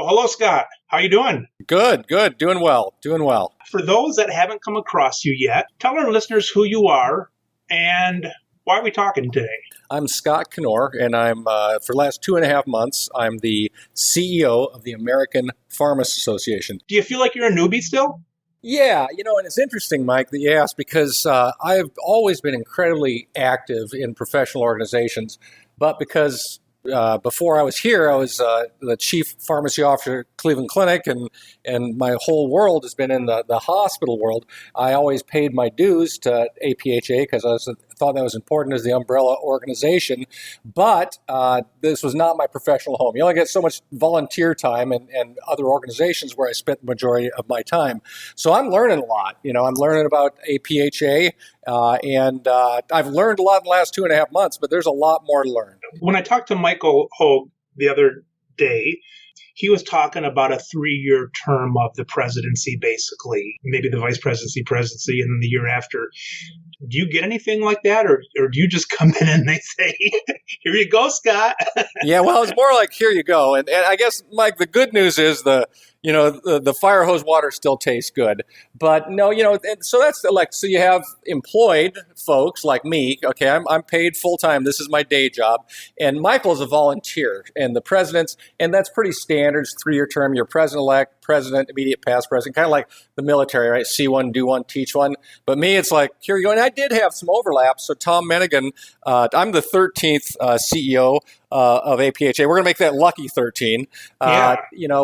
Oh, hello, Scott. How you doing? Good. Doing well. For those that haven't come across you yet, tell our listeners who you are and why are we talking today? I'm Scott Knoer, and for the last 2.5 months, I'm the CEO of the American Pharmacists Association. Do you feel like you're a newbie still? Yeah, and it's interesting, Mike, that you asked, because I've always been incredibly active in professional organizations, but because before I was here, I was the chief pharmacy officer at Cleveland Clinic, and my whole world has been in the hospital world. I always paid my dues to APhA because I thought that was important as the umbrella organization, but this was not my professional home. You only get so much volunteer time and other organizations where I spent the majority of my time. So I'm learning a lot. I'm learning about APhA, and I've learned a lot in the last 2.5 months, but there's a lot more to learn. When I talked to Michael Hogue the other day, he was talking about a 3-year term of the presidency, basically, maybe the vice presidency, and then the year after. Do you get anything like that, or do you just come in and they say, here you go, Scott? Yeah, well, it's more like, here you go. And I guess, Mike, the good news is the fire hose water still tastes good. But no, so that's so you have employed folks like me. Okay, I'm paid full time. This is my day job. And Michael's a volunteer. And the president's, and that's pretty standard. It's 3-year term. You're president-elect, president, immediate past president, kind of like the military, right? See one, do one, teach one. But me, it's like, here you go. And I did have some overlap. So Tom Menigan, I'm the 13th CEO of APhA. We're going to make that lucky 13. Yeah.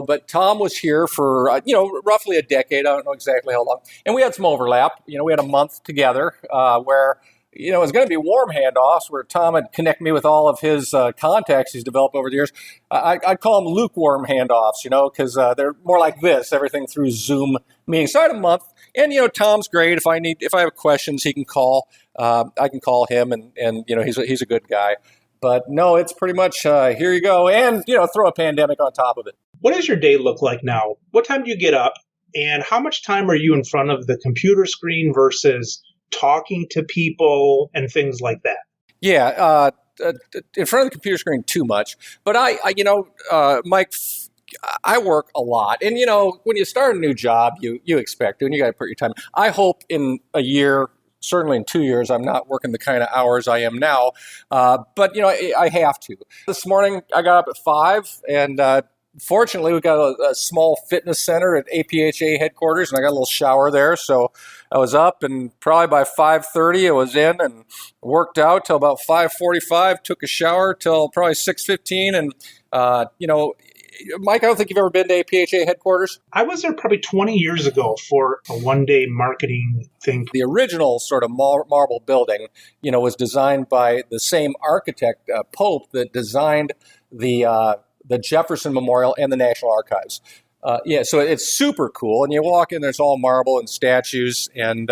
But Tom was here for, roughly a decade. I don't know exactly how long. And we had some overlap. We had a month together where, it was going to be warm handoffs where Tom would connect me with all of his contacts he's developed over the years. I'd call them lukewarm handoffs, because they're more like this, everything through Zoom meetings. So I had a month. And, Tom's great. If I have questions, he can call. I can call him, and he's a good guy. But no, it's pretty much here you go, and throw a pandemic on top of it. What does your day look like now? What time do you get up, and how much time are you in front of the computer screen versus talking to people and things like that? Yeah, in front of the computer screen too much. But Mike, I work a lot, and when you start a new job, you expect to, and you got to put your time. I hope in a year. Certainly in 2 years, I'm not working the kind of hours I am now, but I have to. This morning, I got up at 5, and fortunately, we've got a small fitness center at APhA headquarters, and I got a little shower there. So I was up, and probably by 5:30, I was in and worked out till about 5:45. Took a shower till probably 6:15, and Mike, I don't think you've ever been to APhA headquarters. I was there probably 20 years ago for a one-day marketing thing. The original sort of marble building, was designed by the same architect, Pope, that designed the Jefferson Memorial and the National Archives. So it's super cool. And you walk in, there's all marble and statues, and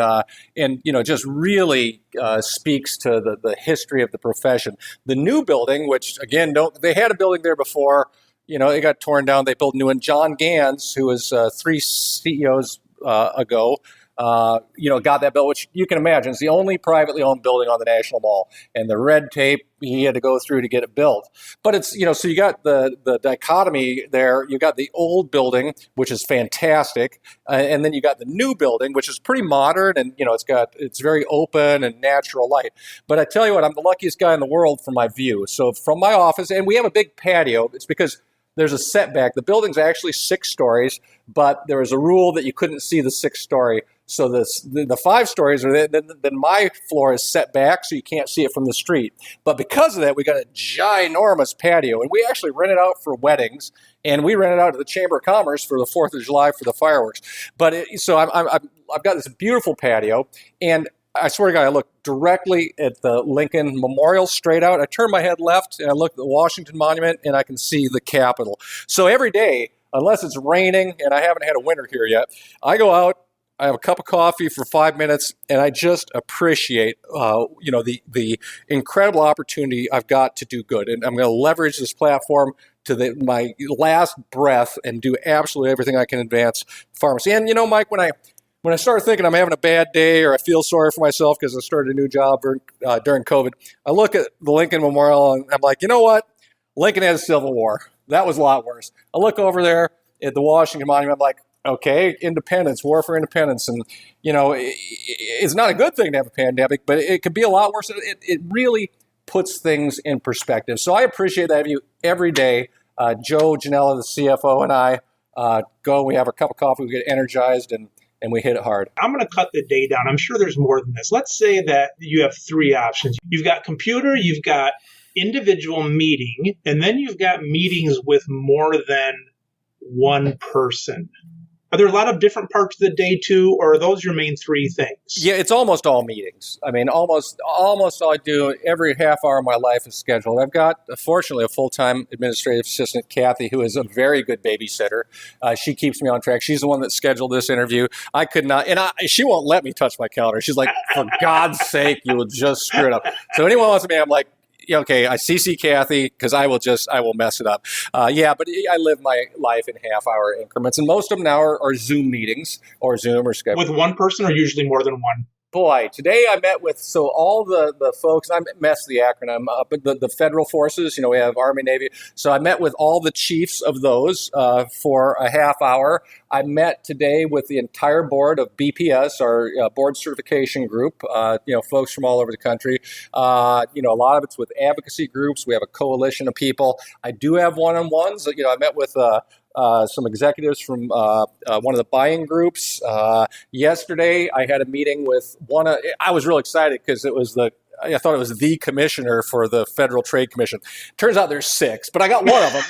just really speaks to the history of the profession. The new building, which again, they had a building there before. It got torn down. They built a new one. John Gans, who was 3 CEOs ago, got that built, which you can imagine is the only privately owned building on the National Mall. And the red tape he had to go through to get it built. But it's, so you got the dichotomy there. You got the old building, which is fantastic. And then you got the new building, which is pretty modern. And, it's very open and natural light. But I tell you what, I'm the luckiest guy in the world from my view. So from my office, and we have a big patio. It's because there's a setback. The building's actually 6 stories, but there was a rule that you couldn't see the 6th story. So the 5 stories are there. Then my floor is set back, so you can't see it from the street. But because of that, we got a ginormous patio, and we actually rent it out for weddings, and we rent it out to the Chamber of Commerce for the 4th of July for the fireworks. But I've got this beautiful patio, and I swear to God, I look directly at the Lincoln Memorial straight out. I turn my head left, and I look at the Washington Monument, and I can see the Capitol. So every day, unless it's raining, and I haven't had a winter here yet, I go out, I have a cup of coffee for 5 minutes, and I just appreciate, the incredible opportunity I've got to do good. And I'm going to leverage this platform to my last breath and do absolutely everything I can advance pharmacy. And, Mike, when I start thinking I'm having a bad day or I feel sorry for myself because I started a new job during COVID, I look at the Lincoln Memorial and I'm like, you know what? Lincoln had a Civil War. That was a lot worse. I look over there at the Washington Monument. I'm like, okay, independence, war for independence. And, it's not a good thing to have a pandemic, but it could be a lot worse. It really puts things in perspective. So I appreciate that of you every day. Joe, Janella, the CFO, and I go, we have our cup of coffee, we get energized, and we hit it hard. I'm going to cut the day down. I'm sure there's more than this. Let's say that you have three options. You've got computer, you've got individual meeting, and then you've got meetings with more than one person. Are there a lot of different parts of the day too, or are those your main three things? Yeah, it's almost all meetings. I mean, almost all I do every half hour of my life is scheduled. I've got, fortunately, a full-time administrative assistant, Kathy, who is a very good babysitter. She keeps me on track. She's the one that scheduled this interview. I could not, and she won't let me touch my calendar. She's like, for God's sake, you will just screw it up. So anyone wants me, I'm like, yeah, okay, I CC Kathy because I will mess it up. But I live my life in half-hour increments, and most of them now are Zoom meetings or Zoom or Skype. With one person or usually more than one? Boy, today I met with, all the folks, I messed the acronym up, but the federal forces, we have Army, Navy. So I met with all the chiefs of those for a half hour. I met today with the entire board of BPS, our board certification group, folks from all over the country. A lot of it's with advocacy groups. We have a coalition of people. I do have one-on-ones. I met with some executives from one of the buying groups. Yesterday, I had a meeting with I was real excited because I thought it was the commissioner for the Federal Trade Commission. Turns out there's 6, but I got one of them,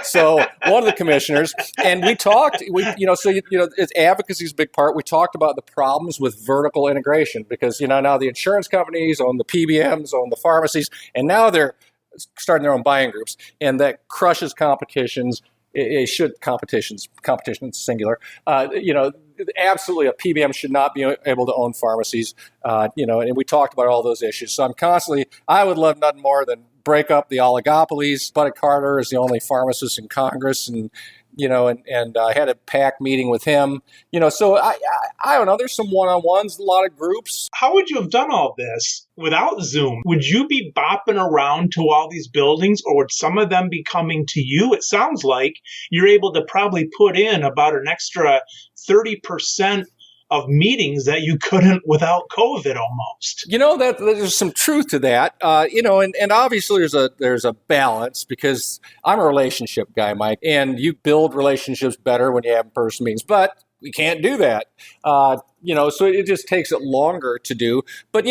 So one of the commissioners, and we talked. It's advocacy is a big part. We talked about the problems with vertical integration because now the insurance companies own the PBMs, own the pharmacies, and now they're starting their own buying groups, and that crushes competitions. Competition singular. Absolutely, a PBM should not be able to own pharmacies. And we talked about all those issues. So I would love nothing more than break up the oligopolies. Buddy Carter is the only pharmacist in Congress, and I had a PAC meeting with him. So I don't know. There's some one-on-ones, a lot of groups. How would you have done all this without Zoom? Would you be bopping around to all these buildings, or would some of them be coming to you? It sounds like you're able to probably put in about an extra 30% of meetings that you couldn't without COVID almost. That there's some truth to that. And obviously there's a balance because I'm a relationship guy, Mike, and you build relationships better when you have in-person meetings, but we can't do that. So it just takes it longer to do. But,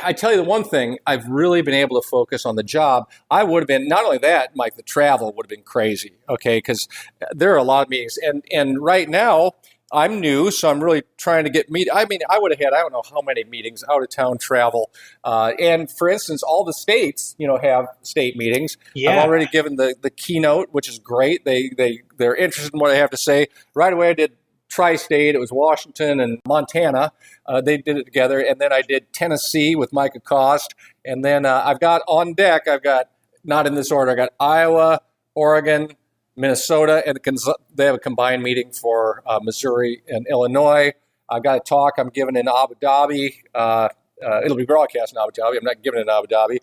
I tell you the one thing, I've really been able to focus on the job. I would have been, not only that, Mike, the travel would have been crazy, okay, because there are a lot of meetings. And right now, I'm new, so I'm really trying to get meetings. I mean, I would have had, I don't know how many meetings, out-of-town travel. And for instance, all the states, have state meetings. Yeah. I've already given the keynote, which is great. They're interested in what I have to say. Right away, I did tri-state. It was Washington and Montana. They did it together. And then I did Tennessee with Micah Cost. And then I've got on deck, not in this order, I got Iowa, Oregon, Minnesota, and they have a combined meeting for Missouri and Illinois. I got a talk I'm giving in Abu Dhabi. It'll be broadcast in Abu Dhabi. I'm not giving it in Abu Dhabi.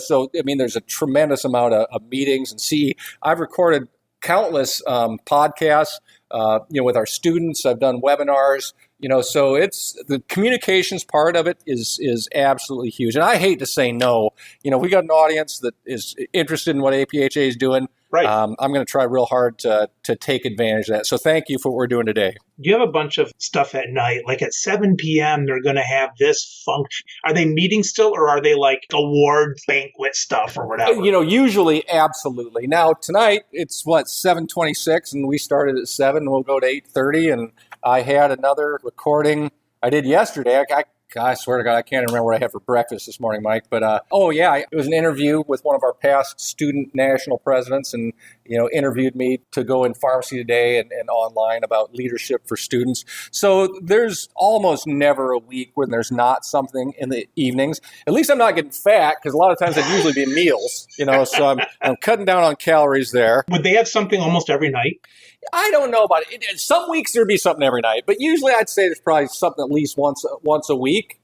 So, there's a tremendous amount of meetings. And I've recorded countless podcasts, with our students. I've done webinars. So it's the communications part of it is absolutely huge. And I hate to say no. We got an audience that is interested in what APHA is doing. Right. I'm going to try real hard to take advantage of that. So thank you for what we're doing today. You have a bunch of stuff at night. Like at 7 p.m., they're going to have this function. Are they meeting still, or are they like awards, banquet stuff or whatever? Usually, absolutely. Now, tonight, it's 7:26, and we started at 7, and we'll go to 8:30, and I had another recording I did yesterday. I swear to God, I can't remember what I had for breakfast this morning, Mike. But, it was an interview with one of our past student national presidents, and interviewed me to go in Pharmacy Today and online about leadership for students. So there's almost never a week when there's not something in the evenings. At least I'm not getting fat, because a lot of times it'd usually be meals, so I'm cutting down on calories there. Would they have something almost every night? I don't know about it. Some weeks there'd be something every night, but usually I'd say there's probably something at least once a week,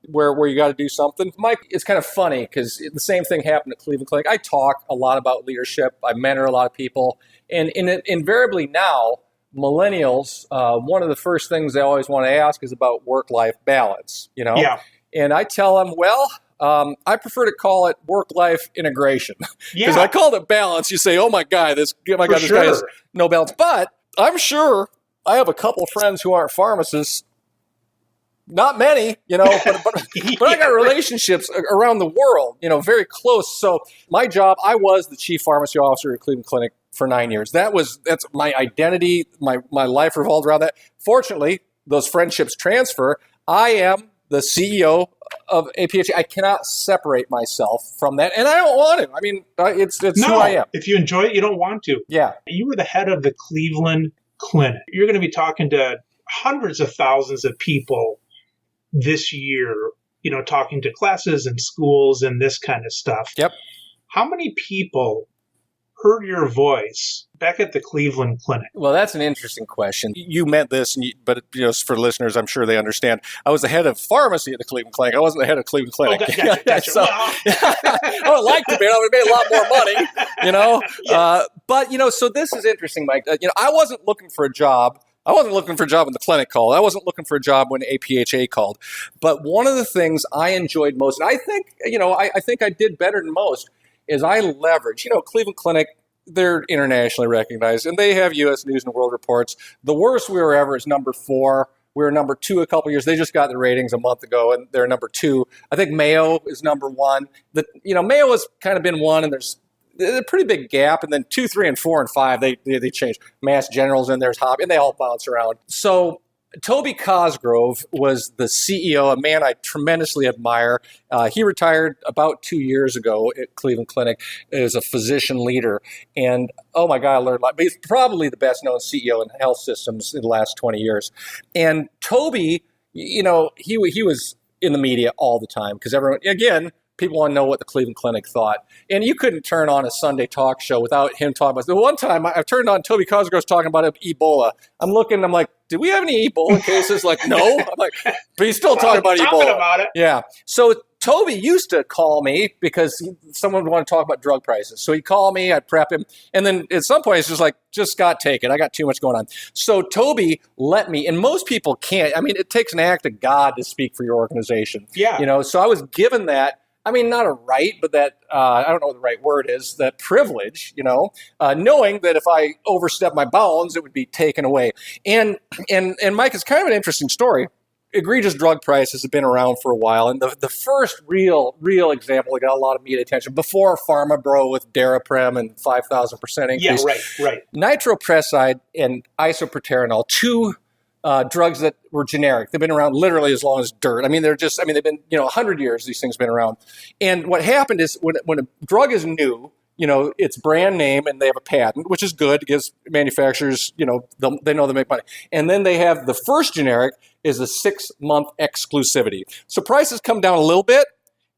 where you got to do something. Mike, it's kind of funny because the same thing happened at Cleveland Clinic. I talk a lot about leadership. I mentor a lot of people, and invariably now, millennials, one of the first things they always want to ask is about work-life balance. Yeah. And I tell them, well, I prefer to call it work-life integration, because I called it balance. You say, "Oh my God, this guy has no balance." But I'm sure I have a couple friends who aren't pharmacists. Not many, but I got relationships around the world, very close. So my job, I was the chief pharmacy officer at Cleveland Clinic for 9 years. That's my identity. My life revolved around that. Fortunately, those friendships transfer. I am the CEO of APhA. I cannot separate myself from that, and I don't want to. I mean, it's who I am. If you enjoy it, you don't want to. Yeah. You were the head of the Cleveland Clinic. You're going to be talking to hundreds of thousands of people this year, talking to classes and schools and this kind of stuff. Yep. How many people heard your voice back at the Cleveland Clinic? Well, that's an interesting question. You meant this, but for listeners, I'm sure they understand. I was the head of pharmacy at the Cleveland Clinic. I wasn't the head of Cleveland Clinic. Oh, gotcha. So, I would like to be. I would have made a lot more money, Yes. But, so this is interesting, Mike. I wasn't looking for a job. I wasn't looking for a job when the clinic called. I wasn't looking for a job when APhA called. But one of the things I enjoyed most, and I think, I think I did better than most, is I leverage, Cleveland Clinic, they're internationally recognized, and they have U.S. News and World Reports. The worst we were ever is number 4. We were number 2 a couple years. They just got the ratings a month ago, and they're number 2. I think Mayo is number 1. Mayo has kind of been 1, and there's a pretty big gap, and then 2, 3, and 4, and 5, they change. Mass General's in there's Hobby, and they all bounce around. So Toby Cosgrove was the CEO, a man I tremendously admire. He retired about 2 years ago at Cleveland Clinic as a physician leader. And, oh my God, I learned a lot. But he's probably the best known CEO in health systems in the last 20 years. And Toby, he was in the media all the time because everyone, again, people want to know what the Cleveland Clinic thought. And you couldn't turn on a Sunday talk show without him talking about it. The one time I turned on Toby Cosgrove's talking about Ebola. I'm like, did we have any Ebola cases? Like, no. I'm like, but he's still talking about Ebola. About it. Yeah. So Toby used to call me because someone would want to talk about drug prices. So he'd call me, I'd prep him. And then at some point, it's just like, just Scott, take it. I got too much going on. So Toby let me, and most people can't. I mean, it takes an act of God to speak for your organization. Yeah. So I was given that. I mean, not a right, but that, I don't know what the right word is, that privilege, knowing that if I overstep my bounds, it would be taken away. And Mike, it's kind of an interesting story. Egregious drug prices have been around for a while. And the first real example that got a lot of media attention before Pharma Bro with Daraprim and 5,000% increase. Yeah, right. Nitroprusside and isoproterenol, 2 drugs that were generic. They've been around literally as long as dirt. I mean, they've been, 100 years these things have been around. And what happened is when a drug is new, it's brand name and they have a patent, which is good. It gives manufacturers, they know they make money. And then they have the first generic is a 6-month exclusivity. So prices come down a little bit.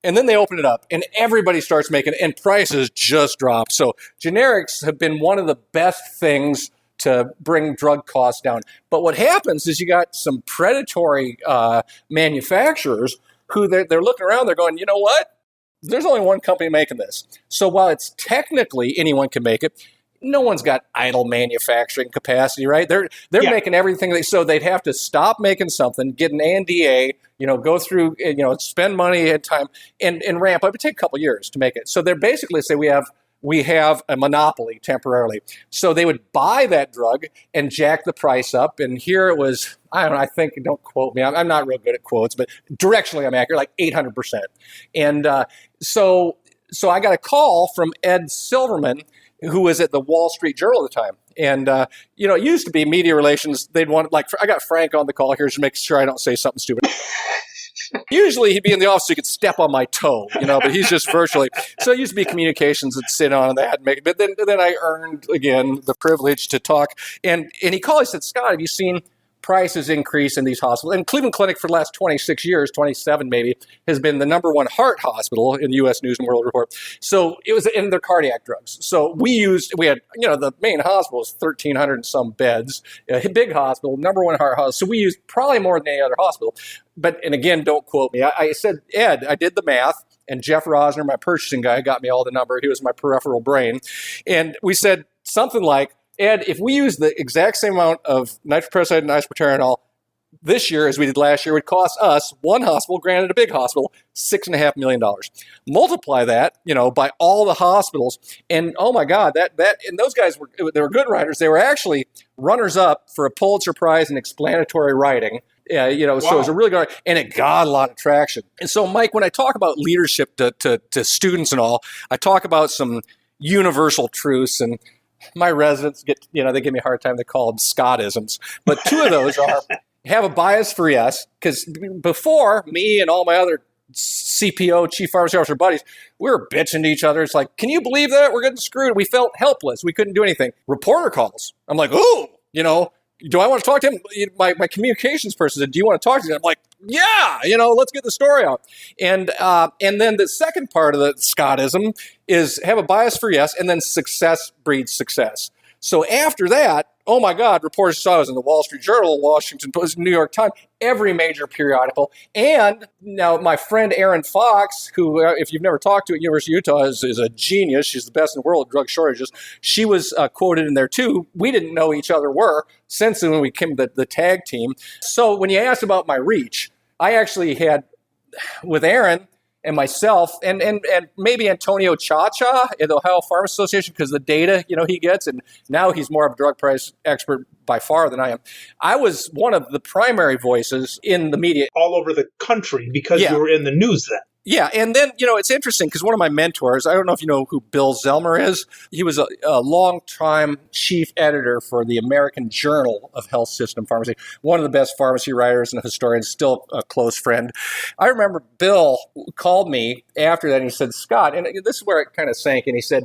And then they open it up and everybody starts making it and prices just drop. So generics have been one of the best things to bring drug costs down. But what happens is you got some predatory manufacturers who they're looking around, they're going, you know what? There's only one company making this. So while it's technically anyone can make it, no one's got idle manufacturing capacity, right? They're making everything. So they'd have to stop making something, get an ANDA, go through, spend money and time and ramp up. It would take a couple years to make it. So they're basically say we have a monopoly temporarily. So they would buy that drug and jack the price up. And here it was, I don't know, I think, don't quote me, I'm not real good at quotes, but directionally I'm accurate, like 800%. And so I got a call from Ed Silverman, who was at the Wall Street Journal at the time. And, it used to be media relations. They'd want, I got Frank on the call here to make sure I don't say something stupid. Usually he'd be in the office so he could step on my toe, but he's just virtually. So it used to be communications that sit on that. But then I earned, again, the privilege to talk. And he called, he said, Scott, have you seen prices increase in these hospitals? And Cleveland Clinic for the last 26 years, 27 maybe, has been the number one heart hospital in the U.S. News and World Report. So it was in their cardiac drugs. So we had, the main hospital is 1,300 and some beds, a big hospital, number one heart hospital. So we used probably more than any other hospital. And again, don't quote me. I said, Ed, I did the math, and Jeff Rosner, my purchasing guy, got me all the number. He was my peripheral brain. And we said something like, Ed, if we use the exact same amount of nitroprusside and isoproterenol this year as we did last year, it would cost us, one hospital, granted a big hospital, $6.5 million. Multiply that, by all the hospitals, and oh my God, and those guys they were good writers. They were actually runners-up for a Pulitzer Prize in explanatory writing. Yeah, wow. So it was a really good, and it got a lot of traction. And so, Mike, when I talk about leadership to students and all, I talk about some universal truths, and my residents they give me a hard time. They call them Scottisms. But two of those are have a bias for yes, because before me and all my other CPO, chief pharmacy officer buddies, we were bitching to each other. It's like, can you believe that? We're getting screwed. We felt helpless. We couldn't do anything. Reporter calls. I'm like, ooh, do I want to talk to him? My communications person said, do you want to talk to him? I'm like, yeah, let's get the story out. And then the second part of the Scottism is have a bias for yes, and then success breeds success. So after that, oh my God, reporters saw us in the Wall Street Journal, Washington Post, New York Times, every major periodical. And now my friend Erin Fox, who, if you've never talked to at University of Utah, is a genius. She's the best in the world at drug shortages. She was quoted in there too. We didn't know each other were since when we came the tag team. So when you asked about my reach, I actually had with Erin and myself, and maybe Antonio Chacha at the Ohio Pharmacists Association, because the data, he gets, and now he's more of a drug price expert by far than I am. I was one of the primary voices in the media. All over the country because you were in the news then. Yeah, and then, it's interesting because one of my mentors, I don't know if you know who Bill Zellmer is. He was a long-time chief editor for the American Journal of Health System Pharmacy, one of the best pharmacy writers and historians, still a close friend. I remember Bill called me after that and he said, Scott, and this is where it kind of sank, and he said,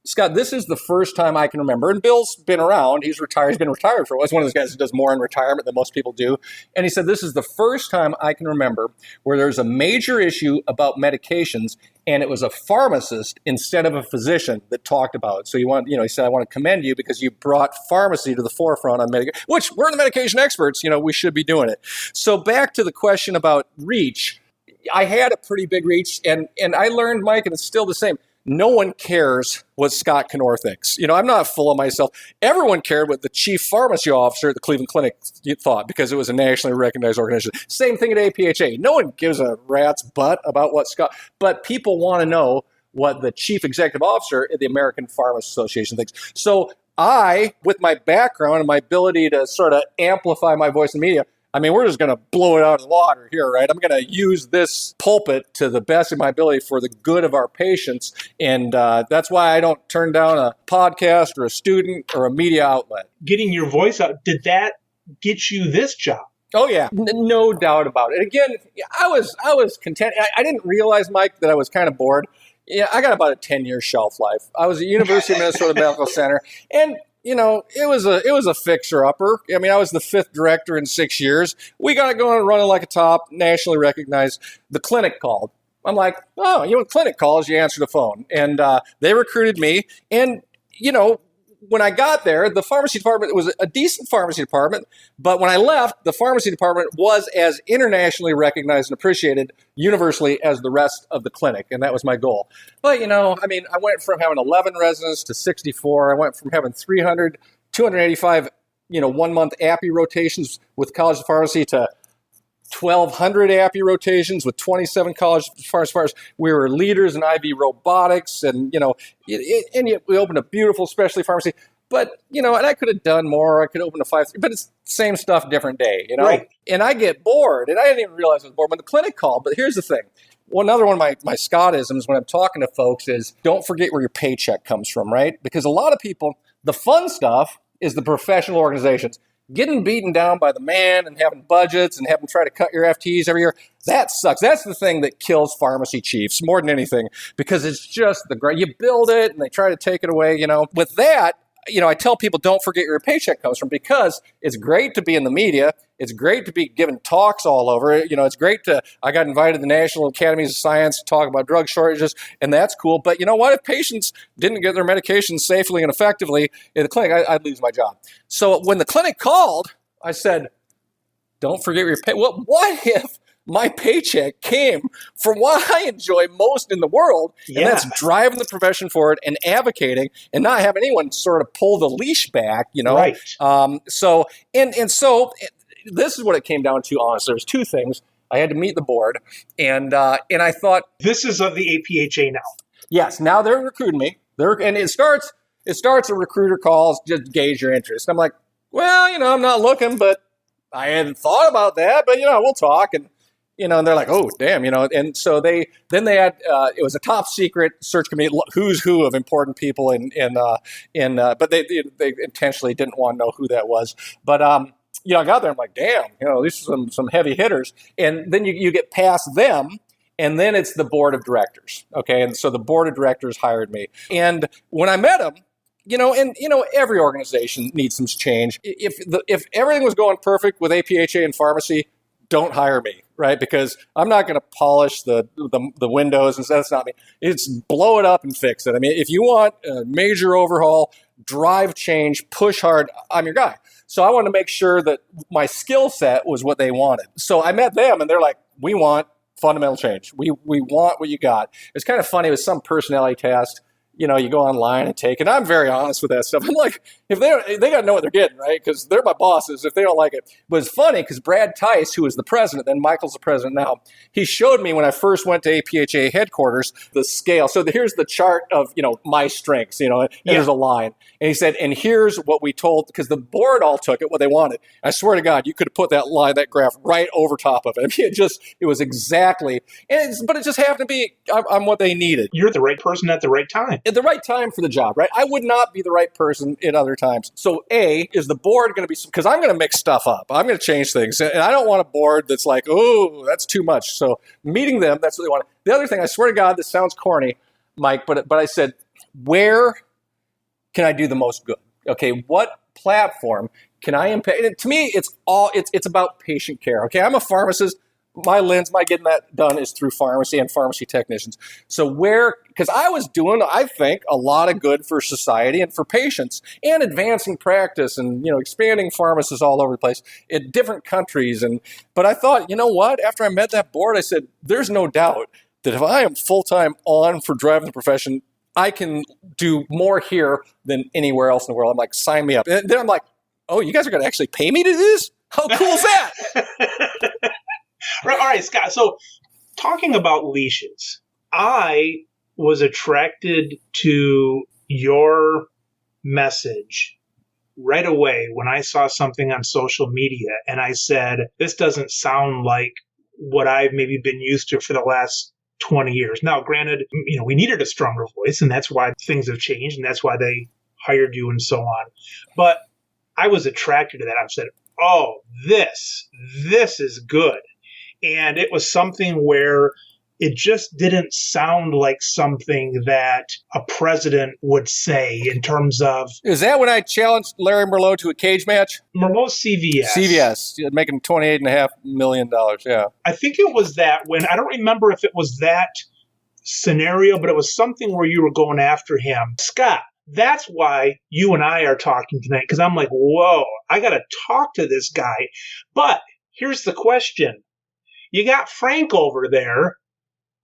Scott, this is the first time I can remember, and Bill's been around, he's retired, he's been retired for a while, he's one of those guys that does more in retirement than most people do, and he said, this is the first time I can remember where there's a major issue about medications, and it was a pharmacist instead of a physician that talked about it. So he said, I want to commend you because you brought pharmacy to the forefront on medication, which we're the medication experts, we should be doing it. So back to the question about reach, I had a pretty big reach, and I learned, Mike, and it's still the same. No one cares what Scott Knoer thinks. I'm not full of myself. Everyone cared what the chief pharmacy officer at the Cleveland Clinic thought because it was a nationally recognized organization. Same thing at APhA. No one gives a rat's butt about what Scott, but people want to know what the chief executive officer at the American Pharmacists Association thinks. So I, with my background and my ability to sort of amplify my voice in the media, we're just going to blow it out of the water here, right? I'm going to use this pulpit to the best of my ability for the good of our patients. And that's why I don't turn down a podcast or a student or a media outlet. Getting your voice out, did that get you this job? Oh, yeah. No doubt about it. Again, I was content. I didn't realize, Mike, that I was kind of bored. Yeah, I got about a 10-year shelf life. I was at University of Minnesota Medical Center, and it was a fixer-upper. I was the 5th director in 6 years. We got it going, running like a top, nationally recognized. The clinic called. I'm like, oh, when clinic calls, you answer the phone. And they recruited me. And, when I got there, the pharmacy department was a decent pharmacy department. But when I left, the pharmacy department was as internationally recognized and appreciated universally as the rest of the clinic. And that was my goal. But, I went from having 11 residents to 64. I went from having 300, 285, 1-month APhA rotations with College of Pharmacy to 1,200 APhA rotations with 27 college pharmacists. We were leaders in IV robotics, and and yet we opened a beautiful specialty pharmacy. But and I could have done more. I could open a 5, but it's same stuff, different day. Right. And I get bored, and I didn't even realize I was bored when the clinic called. But here's the thing: another one of my Scottisms when I'm talking to folks is don't forget where your paycheck comes from, right? Because a lot of people, the fun stuff is the professional organizations. getting beaten down by the man and having budgets and having to try to cut your FTEs every year, that sucks. That's the thing that kills pharmacy chiefs more than anything, because it's just you build it and they try to take it away. With that, I tell people, don't forget where your paycheck comes from, because it's great to be in the media. It's great to be giving talks all over. It's great I got invited to the National Academies of Science to talk about drug shortages, and that's cool. But you know what? If patients didn't get their medications safely and effectively in the clinic, I'd lose my job. So when the clinic called, I said, don't forget your pay. Well, what if my paycheck came from what I enjoy most in the world, and that's driving the profession forward and advocating and not having anyone sort of pull the leash back, Right. So this is what it came down to, honestly. There's two things. I had to meet the board, and I thought, this is of the APHA now. Yes, now they're recruiting me. And it starts a recruiter calls, just gauge your interest. I'm like, well, I'm not looking, but I hadn't thought about that, but we'll talk. And and they're like, oh, damn, and so they had, it was a top secret search committee, who's who of important people but they intentionally didn't want to know who that was. But, I got there, I'm like, damn, these are some heavy hitters. And then you get past them, and then it's the board of directors. Okay. And so the board of directors hired me. And when I met them, every organization needs some change. If everything was going perfect with APHA and pharmacy, don't hire me, right? Because I'm not going to polish the windows, and that's not me. It's blow it up and fix it. I mean, if you want a major overhaul, drive change, push hard, I'm your guy. So I wanted to make sure that my skill set was what they wanted. So I met them, and they're like, we want fundamental change. We want what you got. It's kind of funny with some personality test. You go online and take it. I'm very honest with that stuff. I'm like, if they got to know what they're getting, right? Because they're my bosses if they don't like it. But it's funny because Brad Tice, who was the president, then Michael's the president now, he showed me when I first went to APHA headquarters the scale. So here's the chart of, my strengths, and there's a line. And he said, and here's what we told, because the board all took it, what they wanted. I swear to God, you could have put that line, that graph right over top of it. I mean, it was exactly, but it just happened to be, I'm what they needed. You're the right person at the right time. At the right time for the job, right? I would not be the right person at other times. So is the board going to be, because I'm going to mix stuff up. I'm going to change things. And I don't want a board that's like, oh, that's too much. So meeting them, that's what they want. The other thing, I swear to God, this sounds corny, Mike, but I said, where can I do the most good? Okay, what platform can I impact? And to me, it's about patient care. Okay, I'm a pharmacist. My lens, my getting that done is through pharmacy and pharmacy technicians. So because I was doing, I think, a lot of good for society and for patients and advancing practice and, expanding pharmacists all over the place in different countries. But I thought, you know what? After I met that board, I said, there's no doubt that if I am full-time on for driving the profession, I can do more here than anywhere else in the world. I'm like, sign me up. And then I'm like, oh, you guys are going to actually pay me to do this? How cool is that? All right, Scott. So talking about leashes, I was attracted to your message right away when I saw something on social media, and I said, this doesn't sound like what I've maybe been used to for the last 20 years. Now, granted, we needed a stronger voice, and that's why things have changed, and that's why they hired you and so on. But I was attracted to that. I said, oh, this is good. And it was something where it just didn't sound like something that a president would say in terms of... Is that when I challenged Larry Merlot to a cage match? Merlot's CVS. CVS, making $28.5 million, yeah. I think it was that when... I don't remember if it was that scenario, but it was something where you were going after him. Scott, that's why you and I are talking tonight, because I'm like, whoa, I got to talk to this guy. But here's the question. You got Frank over there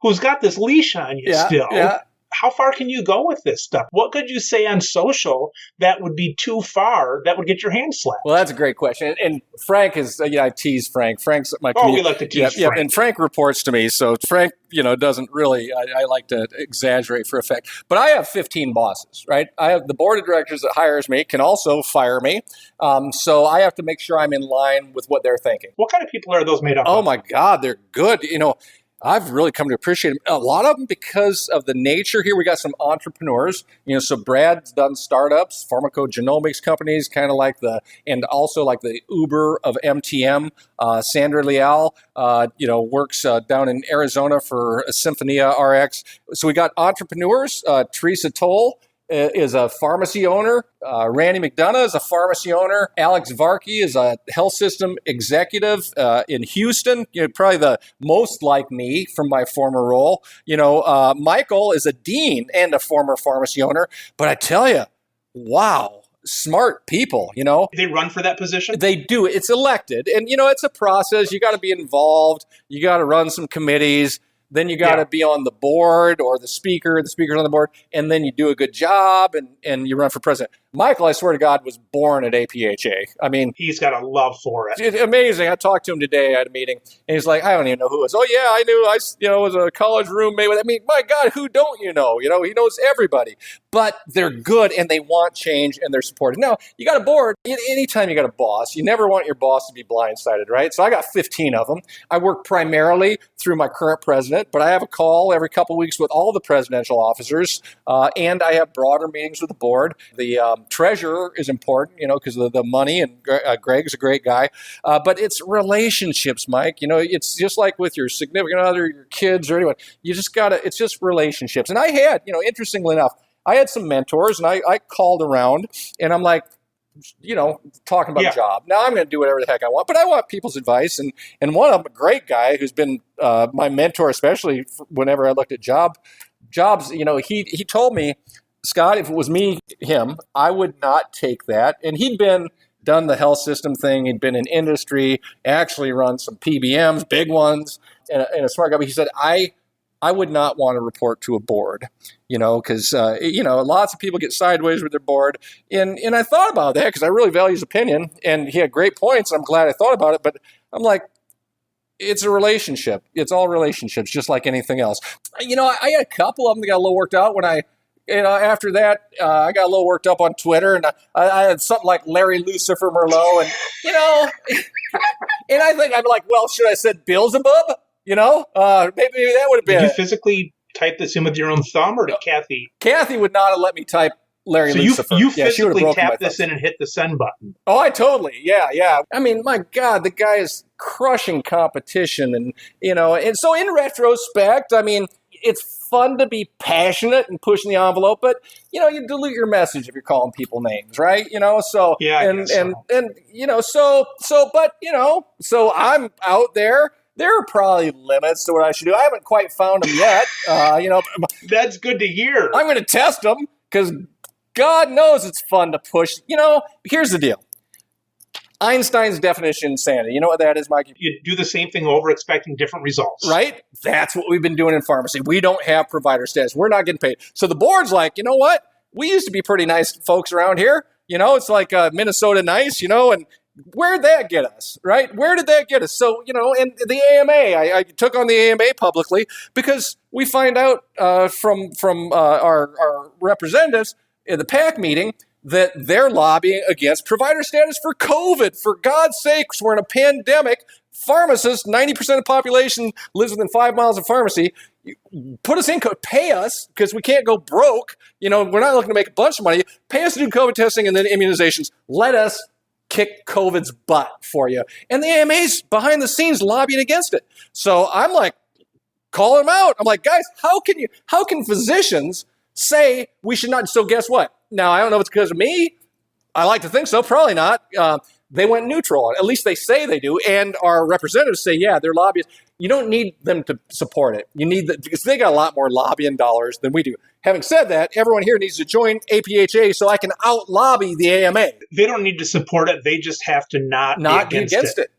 who's got this leash on you still. Yeah. How far can you go with this stuff? What could you say on social that would be too far that would get your hand slapped? Well, that's a great question. And Frank is, I tease Frank. Frank's my we like to tease Frank. Yeah, and Frank reports to me. So Frank, doesn't really, I like to exaggerate for effect. But I have 15 bosses, right? I have the board of directors that hires me can also fire me. So I have to make sure I'm in line with what they're thinking. What kind of people are those made up of? Oh, my God, they're good. I've really come to appreciate them. A lot of them because of the nature here. We got some entrepreneurs, so Brad's done startups, pharmacogenomics companies, kind of like and also like the Uber of MTM. Sandra Leal, works down in Arizona for Symphonia RX. So we got entrepreneurs. Teresa Toll is a pharmacy owner. Randy McDonough is a pharmacy owner. Alex Varkey is a health system executive in Houston. Probably the most like me from my former role. Michael is a dean and a former pharmacy owner. But I tell you, wow, smart people. They run for that position? They do. It's elected, and it's a process. You got to be involved. You got to run some committees. Then you got to be on the board or the speaker's on the board, and then you do a good job and you run for president. Michael, I swear to God, was born at APhA. I mean, he's got a love for it. It's amazing. I talked to him today at a meeting, and he's like, I don't even know who it was. Oh, yeah, I knew. I was a college roommate with. I mean, my God, who don't you know? He knows everybody. But they're good, and they want change, and they're supported. Now, you got a board. Anytime you got a boss, you never want your boss to be blindsided, right? So I got 15 of them. I work primarily through my current president, but I have a call every couple of weeks with all the presidential officers, and I have broader meetings with the board. The treasurer is important, because of the money, and Greg's a great guy. But it's relationships, Mike. It's just like with your significant other, your kids, or anyone. You just it's just relationships. And I had, interestingly enough, I had some mentors, and I called around, and I'm like, talking about a job. Now I'm going to do whatever the heck I want, but I want people's advice. And one of them, a great guy who's been my mentor, especially whenever I looked at jobs, he told me, Scott, if it was him, I would not take that. And he'd done the health system thing. He'd been in industry, actually run some PBMs, big ones, and a smart guy. But he said, I would not want to report to a board, because, lots of people get sideways with their board. And I thought about that because I really value his opinion. And he had great points. I'm glad I thought about it. But I'm like, it's a relationship. It's all relationships, just like anything else. I had a couple of them that got a little worked out when after that, I got a little worked up on Twitter, and I had something like Larry Lucifer Merlot, and, and I think I'm like, well, should I have said Beelzebub? Maybe that would have been. Did you physically type this in with your own thumb, or did Kathy? Kathy would not have let me type Larry Lucifer. So you physically tapped this in and hit the send button. Oh, I totally. Yeah. I mean, my God, the guy is crushing competition, and so in retrospect, I mean, it's fun to be passionate and pushing the envelope, but you dilute your message if you're calling people names, right? So so I'm out there. There are probably limits to what I should do. I haven't quite found them yet. That's good to hear. I'm going to test them because God knows it's fun to push. Here's the deal. Einstein's definition of insanity. You know what that is, Mike? You do the same thing over expecting different results. Right? That's what we've been doing in pharmacy. We don't have provider status. We're not getting paid. So the board's like, you know what? We used to be pretty nice folks around here. It's like Minnesota nice, and where'd that get us, right? Where did that get us? So, and the AMA, I took on the AMA publicly because we find out from our representatives in the PAC meeting that they're lobbying against provider status for COVID. For God's sakes, we're in a pandemic. Pharmacists, 90% of the population lives within 5 miles of pharmacy. Put us in, pay us, because we can't go broke. We're not looking to make a bunch of money. Pay us to do COVID testing and then immunizations. Let us kick COVID's butt for you. And the AMA's behind the scenes lobbying against it. So I'm like, calling them out. I'm like, guys, how can physicians say we should not? So guess what? Now, I don't know if it's because of me. I like to think so. Probably not. They went neutral. At least they say they do. And our representatives say, yeah, they're lobbyists. You don't need them to support it. You need because they got a lot more lobbying dollars than we do. Having said that, everyone here needs to join APhA so I can out-lobby the AMA. They don't need to support it. They just have to not be against it.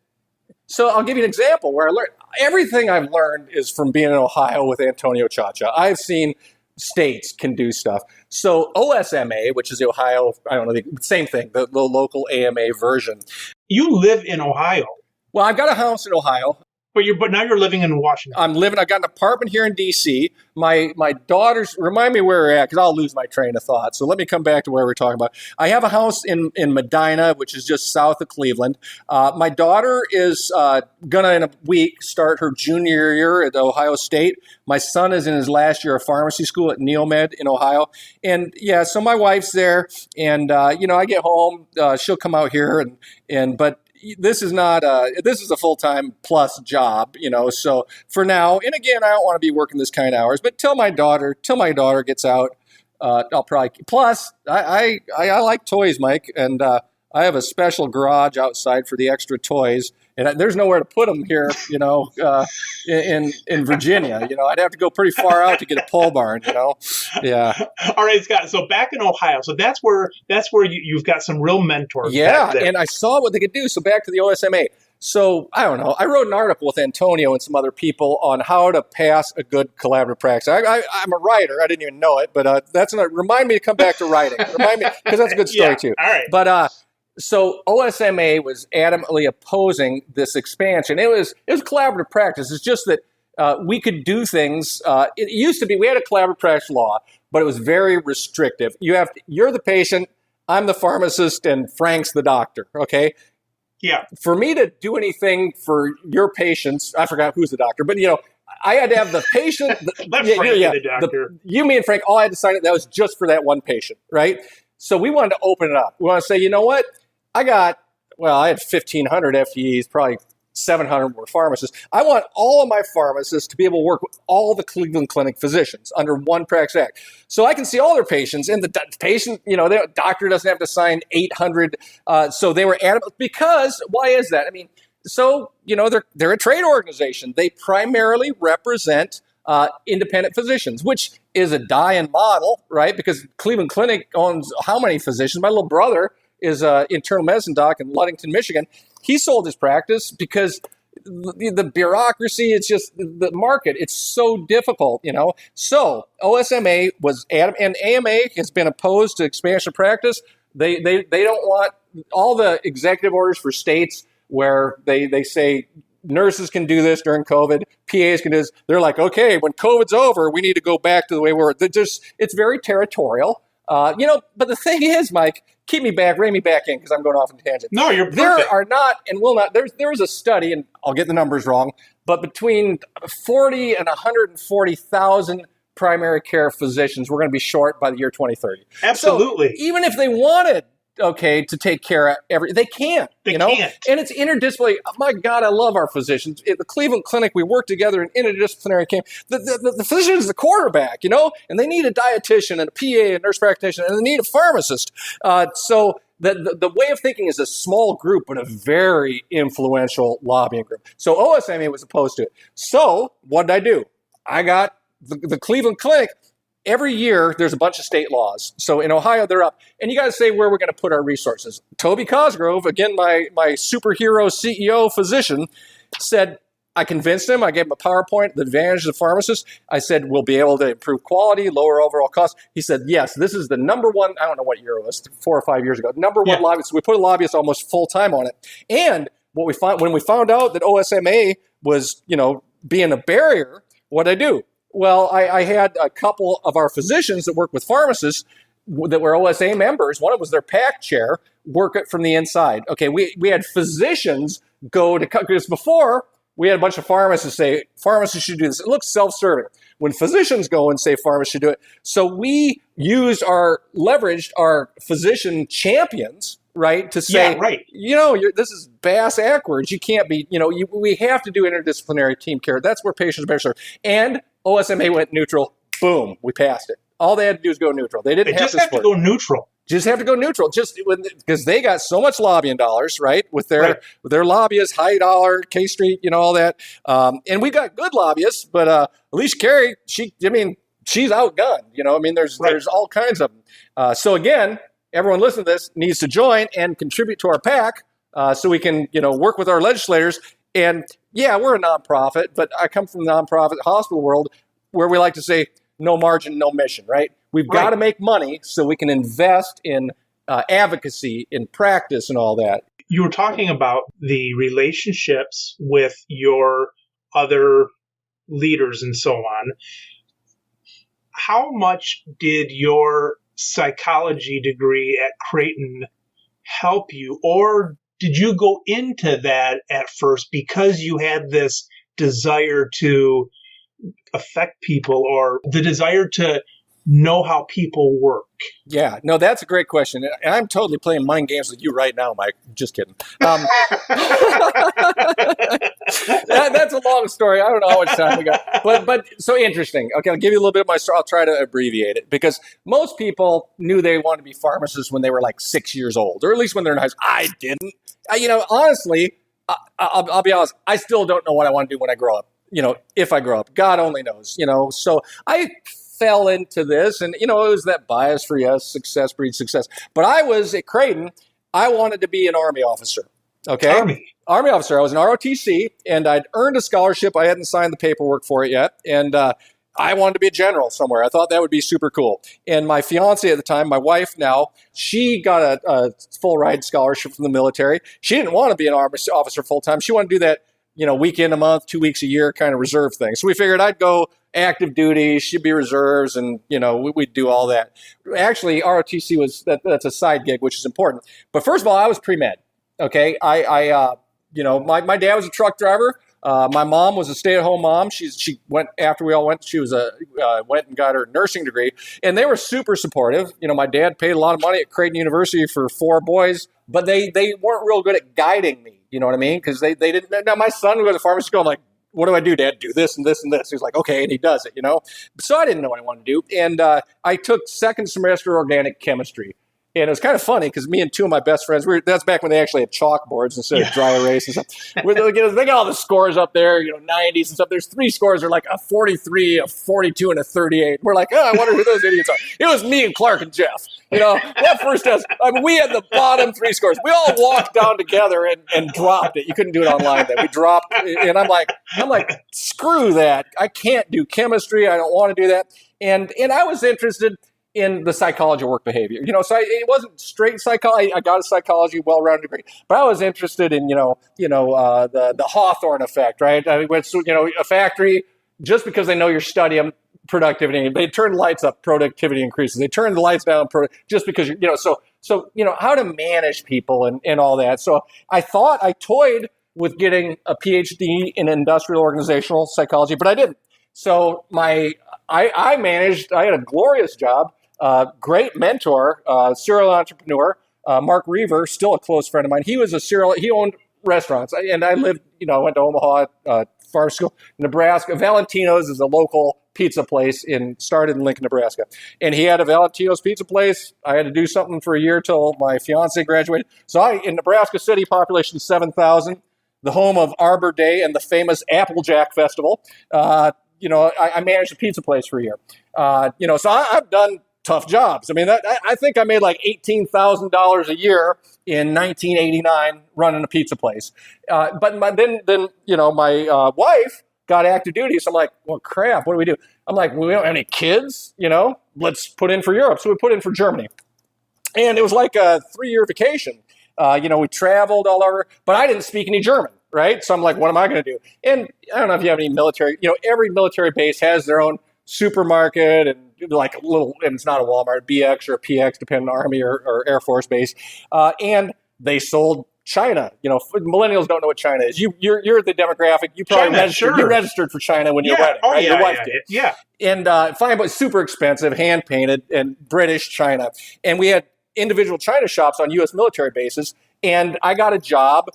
So I'll give you an example where I learned. Everything I've learned is from being in Ohio with Antonio Chacha. I've seen states can do stuff. So OSMA, which is the Ohio, I don't know, the same thing, the local AMA version. You live in Ohio. Well, I've got a house in Ohio. But now you're living in Washington. I got an apartment here in D.C. My daughters, remind me where we're at, because I'll lose my train of thought. So let me come back to where we're talking about. I have a house in Medina, which is just south of Cleveland. My daughter is going to, in a week, start her junior year at Ohio State. My son is in his last year of pharmacy school at Neomed in Ohio. And yeah, so my wife's there. And, I get home, she'll come out here but this is this is a full-time plus job, so for now, and again, I don't want to be working this kind of hours, but till my daughter gets out, I'll probably, plus I like toys, Mike, and I have a special garage outside for the extra toys, and there's nowhere to put them here, in Virginia. I'd have to go pretty far out to get a pole barn, Yeah. All right, Scott. So back in Ohio, so that's where you've got some real mentors. Yeah, and I saw what they could do. So back to the OSMA. So I don't know. I wrote an article with Antonio and some other people on how to pass a good collaborative practice. I'm a writer. I didn't even know it, but remind me to come back to writing. Remind me, because that's a good story too. All right. But so OSMA was adamantly opposing this expansion. It was collaborative practice. It's just that we could do things. It used to be we had a collaborative practice law, but it was very restrictive. You're the patient, I'm the pharmacist, and Frank's the doctor. Okay. Yeah. For me to do anything for your patients, I forgot who's the doctor, but I had to have the patient. The doctor. You, me, and Frank all had to sign it. That was just for that one patient, right? So we wanted to open it up. We want to say, you know what? I had 1,500 FTEs, probably 700 were pharmacists. I want all of my pharmacists to be able to work with all the Cleveland Clinic physicians under one Practice Act. So I can see all their patients, and the patient, the doctor doesn't have to sign 800. So they were adamant, because why is that? I mean, so, they're a trade organization. They primarily represent independent physicians, which is a die-in model, right? Because Cleveland Clinic owns how many physicians? My little brother is an internal medicine doc in Ludington, Michigan. He sold his practice because the bureaucracy, it's just the market. It's so difficult, So OSMA was adamant, and AMA has been opposed to expansion of practice. They don't want all the executive orders for states where they say nurses can do this during COVID, PAs can do this. They're like, okay, when COVID's over, we need to go back to the way we were. It's very territorial. But the thing is, Mike, rein me back in, because I'm going off on a tangent. No, you're perfect. There are not and will not. There was a study, and I'll get the numbers wrong, but between 40 and 140,000 primary care physicians we're going to be short by the year 2030. Absolutely. So even if they wanted, to take care of they can't. They can't. And it's interdisciplinary. Oh, my God, I love our physicians. At the Cleveland Clinic, we work together in interdisciplinary camp. The physician is the quarterback, and they need a dietitian and a PA, a nurse practitioner, and they need a pharmacist. So the way of thinking is a small group, but a very influential lobbying group. So OSMA was opposed to it. So what did I do? I got the Cleveland Clinic. Every year, there's a bunch of state laws. So in Ohio, they're up. And you got to say where we're going to put our resources. Toby Cosgrove, again, my superhero CEO physician, said, I convinced him. I gave him a PowerPoint, the advantage of the pharmacist. I said, we'll be able to improve quality, lower overall costs. He said, yes, this is the number one, I don't know what year it was, 4 or 5 years ago, number one lobbyist. So we put a lobbyist almost full time on it. And when we found out that OSMA was, being a barrier, what did I do? Well, I had a couple of our physicians that work with pharmacists that were OSA members. One of them was their PAC chair, work it from the inside. Okay, we had physicians go to, because before we had a bunch of pharmacists say, pharmacists should do this. It looks self-serving. When physicians go and say pharmacists should do it. So we leveraged our physician champions, right, to say, this is bass backwards. You can't be, we have to do interdisciplinary team care. That's where patients are better served. And OSMA went neutral. Boom, we passed it. All they had to do is go neutral. They didn't have to just have to go neutral. Just have to go neutral. Because they got so much lobbying dollars, right? With their lobbyists, high dollar, K Street, all that. And we got good lobbyists, but Alicia Carey, she's outgunned. There's all kinds of them. So again, everyone listening to this needs to join and contribute to our PAC so we can, work with our legislators. And yeah, we're a nonprofit, but I come from the nonprofit hospital world where we like to say no margin, no mission, right? We've got to make money so we can invest in advocacy, in practice and all that. You were talking about the relationships with your other leaders and so on. How much did your psychology degree at Creighton help you, or did you go into that at first because you had this desire to affect people or the desire to know how people work? Yeah, no, that's a great question. And I'm totally playing mind games with you right now, Mike. Just kidding. That's a long story. I don't know how much time we got. But so interesting. Okay, I'll give you a little bit of my story. I'll try to abbreviate it because most people knew they wanted to be pharmacists when they were like 6 years old, or at least when they're in high school. I didn't. Honestly, I'll be honest. I still don't know what I want to do when I grow up. If I grow up, God only knows. So I fell into this, and it was that bias for yes, success breeds success. But I was at Creighton. I wanted to be an Army officer. Okay, Army officer. I was an ROTC, and I'd earned a scholarship. I hadn't signed the paperwork for it yet, and I wanted to be a general somewhere. I thought that would be super cool. And my fiance at the time, my wife now, she got a full ride scholarship from the military. She didn't want to be an Army officer full time. She wanted to do that, weekend a month, 2 weeks a year kind of reserve thing. So we figured I'd go active duty, she'd be reserves, and we'd do all that. Actually, ROTC that's a side gig, which is important. But first of all, I was pre-med. Okay, my dad was a truck driver. My mom was a stay-at-home mom. She went after we all went. She was went and got her nursing degree, and they were super supportive. My dad paid a lot of money at Creighton University for 4 boys, but they weren't real good at guiding me. You know what I mean? Because they didn't. Now my son who goes to pharmacy school, I'm like, what do I do, Dad? Do this and this and this. He's like, okay, and he does it. So I didn't know what I wanted to do, and I took second semester organic chemistry. And it was kind of funny because me and 2 of my best friends, that's back when they actually had chalkboards instead of dry erase and stuff. They got all the scores up there, 90s and stuff. There's 3 scores are like a 43, a 42, and a 38. We're like, I wonder who those idiots are. It was me and Clark and Jeff. That first test, we had the bottom 3 scores. We all walked down together and dropped it. You couldn't do it online then. We dropped, and I'm like, screw that. I can't do chemistry. I don't want to do that. And I was interested in the psychology of work behavior, so it wasn't straight psychology. I got a psychology well-rounded degree, but I was interested in, the Hawthorne effect, right? I mean, a factory, just because they know you're studying productivity, they turn the lights up, productivity increases. They turn the lights down, just because so how to manage people and all that. So I toyed with getting a PhD in industrial organizational psychology, but I didn't. So I had a glorious job. Great mentor, serial entrepreneur, Mark Reaver, still a close friend of mine. He owned restaurants, and I lived, I went to Omaha, farm school, Nebraska. Valentino's is a local pizza place started in Lincoln, Nebraska. And he had a Valentino's pizza place. I had to do something for a year till my fiance graduated. So in Nebraska City, population 7,000, the home of Arbor Day and the famous Applejack Festival. I managed a pizza place for a year. So I've done tough jobs. I mean, I think I made like $18,000 a year in 1989 running a pizza place. But then my wife got active duty. So I'm like, well, crap, what do we do? I'm like, well, we don't have any kids, let's put in for Europe. So we put in for Germany. And it was like a 3-year vacation. We traveled all over, but I didn't speak any German. Right. So I'm like, what am I going to do? And I don't know if you have any military, every military base has their own supermarket and like a little, and it's not a Walmart, BX or a PX, depending on Army or Air Force base. And they sold China. Millennials don't know what China is. You're the demographic. You probably registered for China when you wedding, right? Your wife did. Yeah. And fine, but super expensive, hand painted, and British China. And we had individual China shops on U.S. military bases. And I got a job.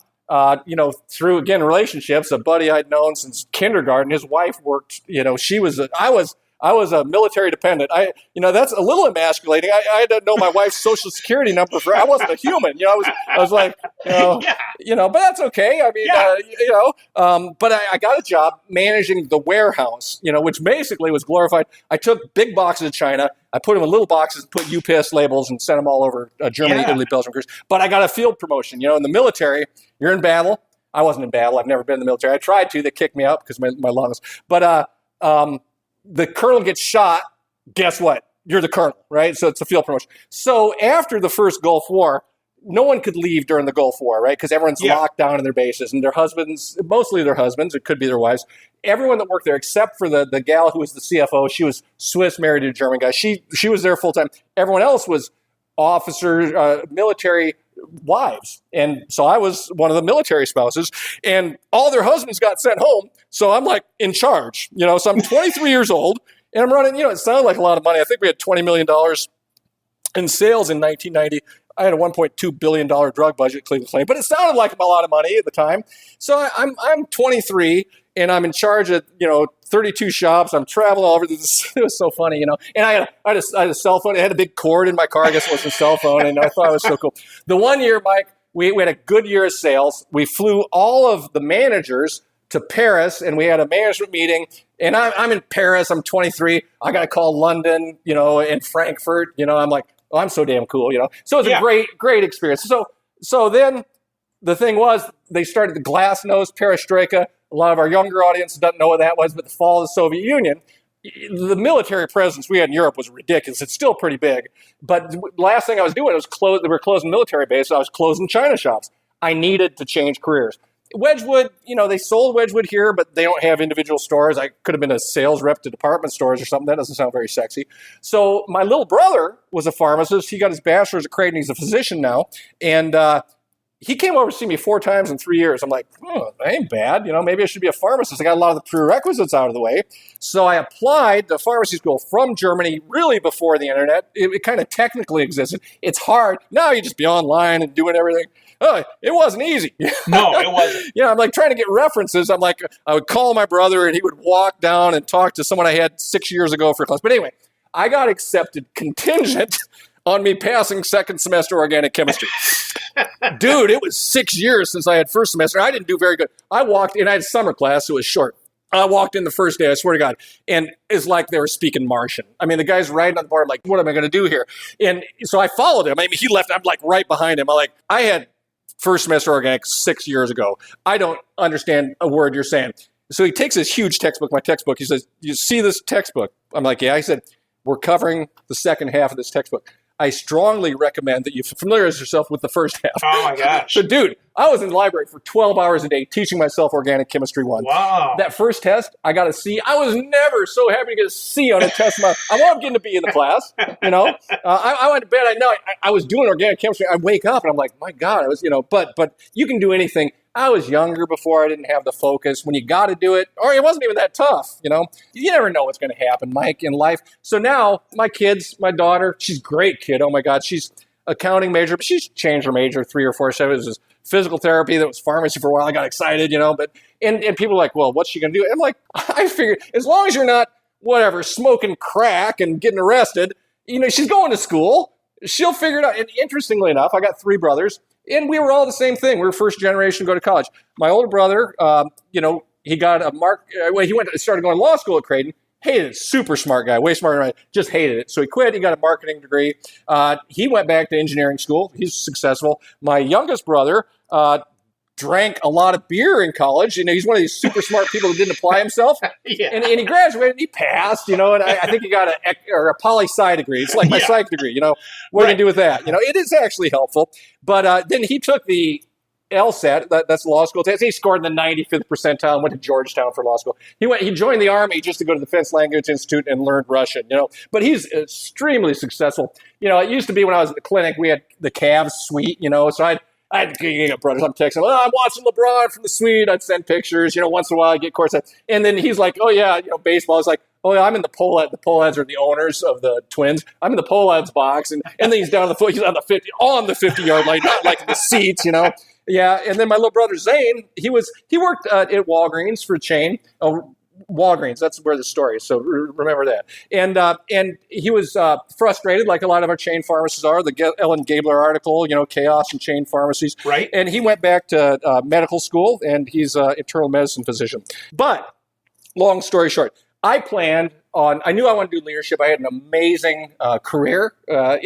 Through, again, relationships, a buddy I'd known since kindergarten. His wife worked, I was a military dependent. That's a little emasculating. I had to know my wife's social security number I wasn't a human. I was like, but that's okay. I mean, but I got a job managing the warehouse, which basically was glorified. I took big boxes of China. I put them in little boxes, put UPS labels, and sent them all over Germany, Italy, Belgium, Greece. But I got a field promotion. In the military, you're in battle. I wasn't in battle. I've never been in the military. I tried to. They kicked me out because my lungs. But the colonel gets shot. Guess what? You're the colonel, right? So it's a field promotion. So after the first Gulf War, no one could leave during the Gulf War, right? Because everyone's locked down in their bases, and their husbands, mostly their husbands, it could be their wives, everyone that worked there, except for the gal who was the CFO, she was Swiss, married to a German guy. She was there full time. Everyone else was officers, military wives. And so I was one of the military spouses, and all their husbands got sent home. So I'm like in charge, so I'm 23 years old, and I'm running, it sounded like a lot of money. I think we had $20 million in sales in 1990. I had a $1.2 billion drug budget, Cleveland Clinic, but it sounded like a lot of money at the time. So I'm 23, and I'm in charge of 32 shops. I'm traveling all over. It was so funny, And I had a cell phone. I had a big cord in my car. I guess it was a cell phone, and I thought it was so cool. The one year, Mike, we had a good year of sales. We flew all of the managers to Paris, and we had a management meeting. And I'm in Paris. I'm 23. I got to call London, and Frankfurt. I'm like, oh, I'm so damn cool, So it was a great experience. So then the thing was, they started the glasnost perestroika. A lot of our younger audience doesn't know what that was, but the fall of the Soviet Union, the military presence we had in Europe was ridiculous. It's still pretty big. But the last thing I was doing was they were closing military bases. I was closing China shops. I needed to change careers. Wedgwood, they sold Wedgwood here, but they don't have individual stores. I could have been a sales rep to department stores or something. That doesn't sound very sexy. So my little brother was a pharmacist. He got his bachelor's at Creighton. He's a physician now. And he came over to see me 4 times in 3 years. I'm like, that ain't bad. Maybe I should be a pharmacist. I got a lot of the prerequisites out of the way. So I applied to pharmacy school from Germany really before the internet. It kind of technically existed. It's hard. Now you just be online and doing everything. Oh, it wasn't easy. No, it wasn't. I'm like trying to get references. I'm like, I would call my brother and he would walk down and talk to someone I had 6 years ago for a class. But anyway, I got accepted contingent on me passing second semester organic chemistry. Dude, it was 6 years since I had first semester. I didn't do very good. I walked in, I had summer class, so it was short. I walked in the first day, I swear to God, and it's like they were speaking Martian. I mean, the guy's riding on the board, I'm like, what am I going to do here? And so I followed him. I mean, he left, I'm like right behind him. I had first semester organic 6 years ago. I don't understand a word you're saying. So he takes his huge textbook, my textbook. He says, you see this textbook? I'm like, yeah. He said, we're covering the second half of this textbook. I strongly recommend that you familiarize yourself with the first half. Oh, my gosh. So, dude, I was in the library for 12 hours a day teaching myself Organic Chemistry 1. Wow. That first test, I got a C. I was never so happy to get a C on a test. I love getting to be in the class, I went to bed. I was doing Organic Chemistry. I wake up, and I'm like, my God, I was, but you can do anything. I was younger before. I didn't have the focus. When you got to do it, or it wasn't even that tough, You never know what's going to happen, Mike, in life. So now my kids, my daughter, she's a great kid. Oh, my God. She's accounting major, but she's changed her major 3 or 4 times. It was physical therapy. That was pharmacy for a while. I got excited, but and people are like, well, what's she going to do? I'm like, I figured as long as you're not, smoking crack and getting arrested, she's going to school. She'll figure it out. And interestingly enough, I got 3 brothers. And we were all the same thing. We were first generation to go to college. My older brother, he got a started going to law school at Creighton. Hated it. Super smart guy. Way smarter than I. Just hated it. So he quit. He got a marketing degree. He went back to engineering school. He's successful. My youngest brother drank a lot of beer in college. He's one of these super smart people who didn't apply himself. Yeah. And he graduated and he passed, and I think he got a poli-sci degree. It's like my psych degree, What are you going to do with that? It is actually helpful. But then he took the LSAT, that's the law school test. He scored in the 95th percentile and went to Georgetown for law school. He joined the Army just to go to the Defense Language Institute and learn Russian, But he's extremely successful. It used to be when I was at the clinic, we had the Cavs suite, so I had brothers. I'm texting, I'm watching LeBron from the suite. I'd send pictures, once in a while I get courtside. And then he's like, oh yeah, baseball. I was like, oh yeah, I'm in the Pohlads. The Pohlads are the owners of the Twins. I'm in the Pohlads box. And then he's down he's on the 50-yard line, not like the seats, Yeah. And then my little brother Zane, he worked at Walgreens for a chain. Walgreens, that's where the story is. So remember that. And he was frustrated, like a lot of our chain pharmacists are. The Ellen Gabler article, chaos in chain pharmacies. Right. And he went back to medical school, and he's an internal medicine physician. But long story short, I knew I wanted to do leadership. I had an amazing career. I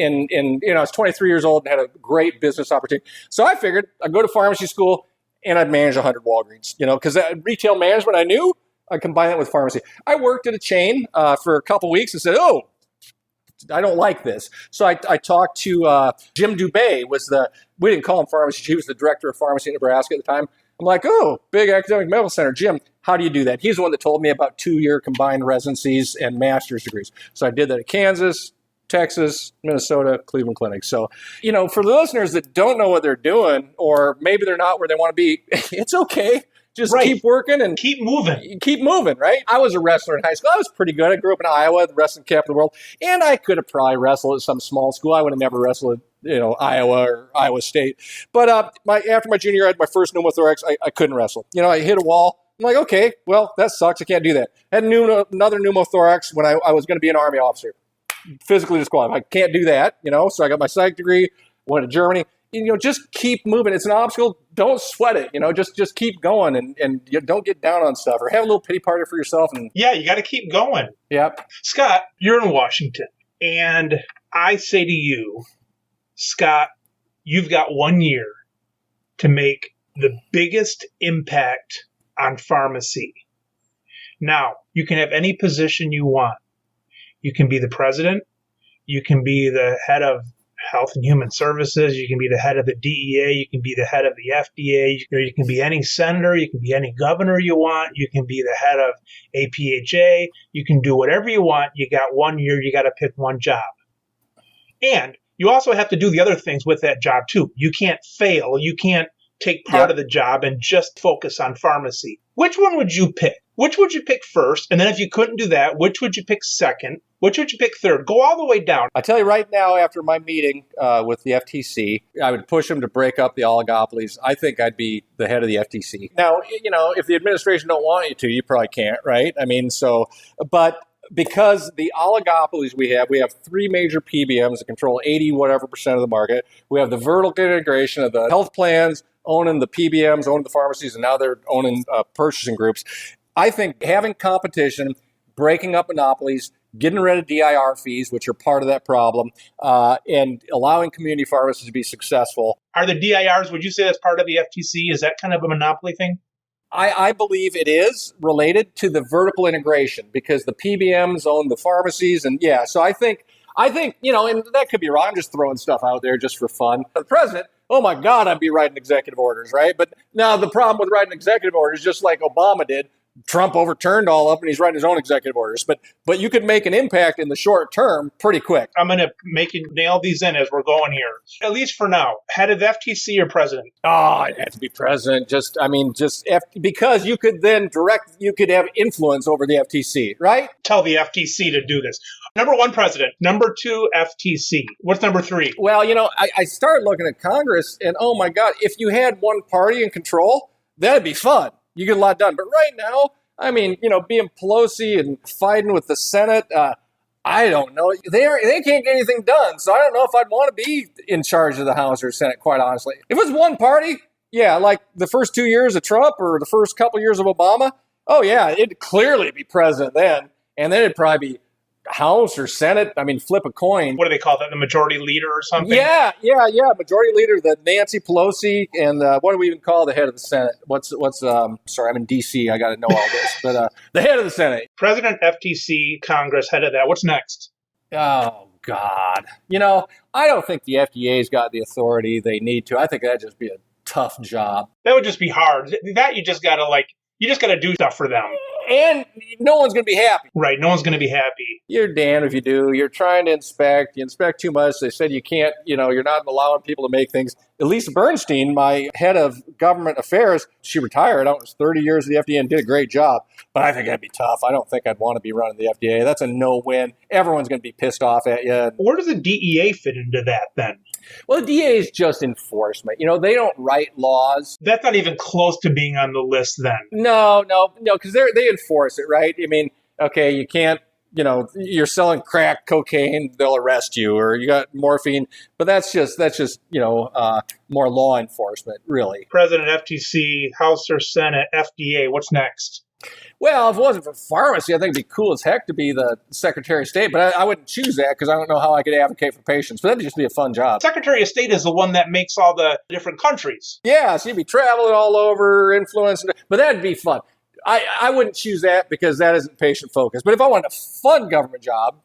was 23 years old and had a great business opportunity. So I figured I'd go to pharmacy school and I'd manage 100 Walgreens. Because retail management I knew. I combine that with pharmacy. I worked at a chain for a couple weeks and said, I don't like this. So I talked to Jim Dubé, we didn't call him pharmacy. He was the director of pharmacy in Nebraska at the time. I'm like, oh, big academic medical center. Jim, how do you do that? He's the one that told me about 2-year combined residencies and master's degrees. So I did that at Kansas, Texas, Minnesota, Cleveland Clinic. So, for the listeners that don't know what they're doing, or maybe they're not where they want to be, it's okay. Just keep working and keep moving. Keep moving, right? I was a wrestler in high school. I was pretty good. I grew up in Iowa, the wrestling capital of the world. And I could have probably wrestled at some small school. I would have never wrestled at, Iowa or Iowa State. But after my junior year, I had my first pneumothorax. I couldn't wrestle. I hit a wall. I'm like, okay, well, that sucks. I can't do that. I had another pneumothorax when I was going to be an Army officer. Physically disqualified. I can't do that, So I got my psych degree, went to Germany. Just keep moving. It's an obstacle. Don't sweat it. Just keep going and you don't get down on stuff or have a little pity party for yourself. And yeah, you got to keep going. Yep. Scott, you're in Washington, and I say to you, Scott, you've got 1 year to make the biggest impact on pharmacy. Now, you can have any position you want. You can be the president. You can be the head of Health and Human Services. You can be the head of the DEA. You can be the head of the FDA. You can be any senator. You can be any governor you want. You can be the head of APhA. You can do whatever you want. You got 1 year. You got to pick one job. And you also have to do the other things with that job, too. You can't fail. You can't take part of the job and just focus on pharmacy. Which one would you pick? Which would you pick first? And then if you couldn't do that, which would you pick second? Which would you pick third? Go all the way down. I tell you right now, after my meeting with the FTC, I would push them to break up the oligopolies. I think I'd be the head of the FTC. Now, if the administration don't want you to, you probably can't, right? But because the oligopolies we have 3 major PBMs that control 80% of the market. We have the vertical integration of the health plans, owning the PBMs, owning the pharmacies, and now they're owning purchasing groups. I think having competition, breaking up monopolies, getting rid of DIR fees, which are part of that problem, and allowing community pharmacies to be successful. Are the DIRs, would you say that's part of the FTC? Is that kind of a monopoly thing? I believe it is related to the vertical integration because the PBMs own the pharmacies. And so I think, and that could be wrong. I'm just throwing stuff out there just for fun. The president, oh my God, I'd be writing executive orders, right? But now the problem with writing executive orders, just like Obama did, Trump overturned all of them and he's writing his own executive orders. But you could make an impact in the short term pretty quick. I'm going to make you nail these in as we're going here. At least for now. Head of FTC or president? Oh, I'd have to be president. Because you could then you could have influence over the FTC, right? Tell the FTC to do this. Number 1, president. Number 2, FTC. What's number 3? Well, I started looking at Congress and oh my God, if you had one party in control, that'd be fun. You get a lot done. But right now, being Pelosi and fighting with the Senate, I don't know. They can't get anything done. So I don't know if I'd want to be in charge of the House or Senate, quite honestly. If it was one party, like the first 2 years of Trump or the first couple years of Obama, it'd clearly be president then. And then it'd probably be House or Senate. Flip a coin. What do they call that? The majority leader or something? Yeah. Majority leader, the Nancy Pelosi, and what do we even call the head of the Senate? Sorry, I'm in D.C. I got to know all this. But the head of the Senate. President, FTC, Congress, head of that. What's next? Oh, God. I don't think the FDA's got the authority they need to. I think that'd just be a tough job. That would just be hard. That you just got to do stuff for them. And no one's going to be happy. Right, no one's going to be happy. You're damned if you do. You're trying to inspect. You inspect too much. They said you can't, you're not allowing people to make things. Elisa Bernstein, my head of government affairs, she retired. I was 30 years at the FDA and did a great job. But I think that'd be tough. I don't think I'd want to be running the FDA. That's a no-win. Everyone's going to be pissed off at you. Where does the DEA fit into that then? Well, the DEA is just enforcement. They don't write laws. That's not even close to being on the list then. No, because they enforce it, right? You can't, you're selling crack cocaine, they'll arrest you, or you got morphine. But that's just more law enforcement, really. President, FTC, House or Senate, FDA, what's next? Well, if it wasn't for pharmacy, I think it'd be cool as heck to be the Secretary of State, but I wouldn't choose that because I don't know how I could advocate for patients. But that'd just be a fun job. Secretary of State is the one that makes all the different countries. Yeah, so you'd be traveling all over, influencing, but that'd be fun. I wouldn't choose that because that isn't patient focused. But if I wanted a fun government job,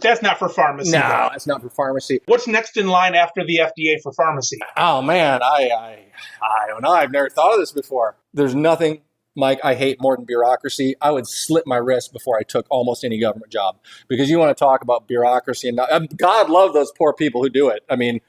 That's not for pharmacy. No, it's not for pharmacy. What's next in line after the FDA for pharmacy? Oh, man, I don't know. I've never thought of this before. There's nothing, Mike, I hate more than bureaucracy. I would slit my wrist before I took almost any government job because you want to talk about bureaucracy. And God love those poor people who do it. I mean,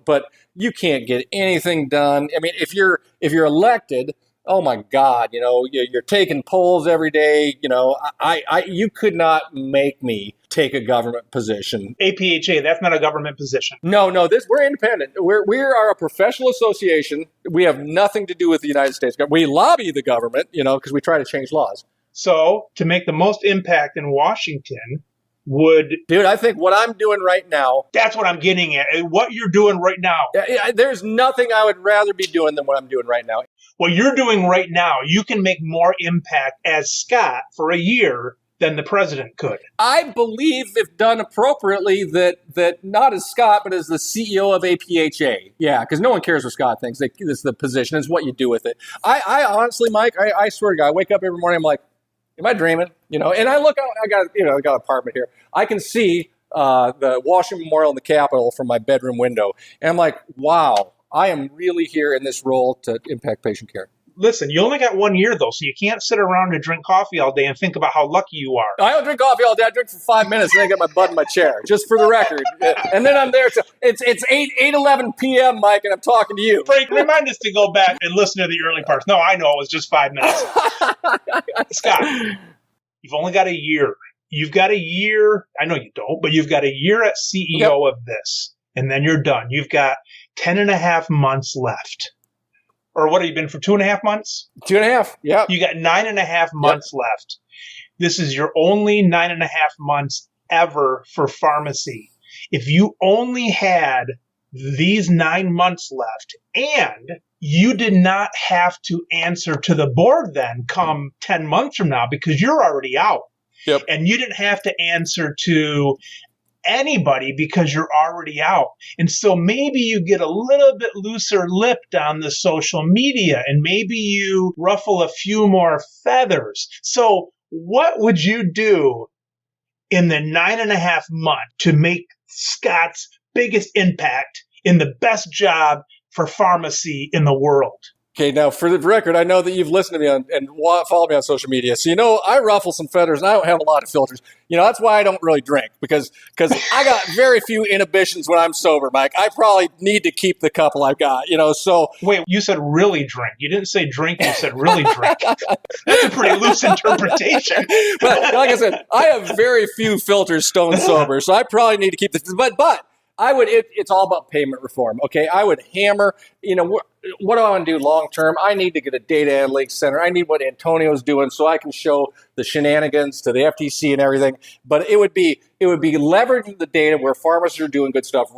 but you can't get anything done. I mean, if you're elected, oh my God, you're taking polls every day. You could not make me take a government position. APhA, that's not a government position. No, we're independent. We are a professional association. We have nothing to do with the United States government. We lobby the government, because we try to change laws. So to make the most impact in Washington Dude, I think what I'm doing right now. That's what I'm getting at. What you're doing right now. There's nothing I would rather be doing than what I'm doing right now. What you're doing right now, you can make more impact as Scott for a year than the president could. I believe, if done appropriately, that not as Scott, but as the CEO of APhA. Yeah, because no one cares what Scott thinks. It's the position. It's what you do with it. I honestly, Mike, I swear to God, I wake up every morning, I'm like, am I dreaming? And I look out, I got an apartment here. I can see the Washington Memorial and the Capitol from my bedroom window. And I'm like, wow, I am really here in this role to impact patient care. Listen, you only got 1 year, though, so you can't sit around and drink coffee all day and think about how lucky you are. I don't drink coffee all day. I drink for 5 minutes, and then I get my butt in my chair, just for the record. And then I'm there. It's 8:11 p.m., Mike, and I'm talking to you. Frank, remind us to go back and listen to the early parts. No, I know it was just 5 minutes. Scott, you've only got a year. You've got a year. I know you don't, but you've got a year at CEO of this, and then you're done. You've got 10 and a half months left. Or what have you been for 2.5 months? 2.5, yeah. You got 9.5 months left. This is your only 9.5 months ever for pharmacy. If you only had these 9 months left and you did not have to answer to the board then come 10 months from now because you're already out. Yep. And you didn't have to answer to anybody because you're already out. And so maybe you get a little bit looser lipped on the social media and maybe you ruffle a few more feathers. So what would you do in the 9.5 months to make Scott's biggest impact in the best job for pharmacy in the world? Okay, now for the record, I know that you've listened to me and followed me on social media. So, I ruffle some feathers and I don't have a lot of filters. That's why I don't really drink because I got very few inhibitions when I'm sober, Mike. I probably need to keep the couple I've got, so. Wait, you said really drink. You didn't say drink, you said really drink. That's a pretty loose interpretation. But like I said, I have very few filters stone sober, so I probably need to keep this. But I would, it's all about payment reform, okay? I would hammer, what do I want to do long term? I need to get a data analytics center. I need what Antonio's doing so I can show the shenanigans to the FTC and everything. But it would be leveraging the data where pharmacists are doing good stuff,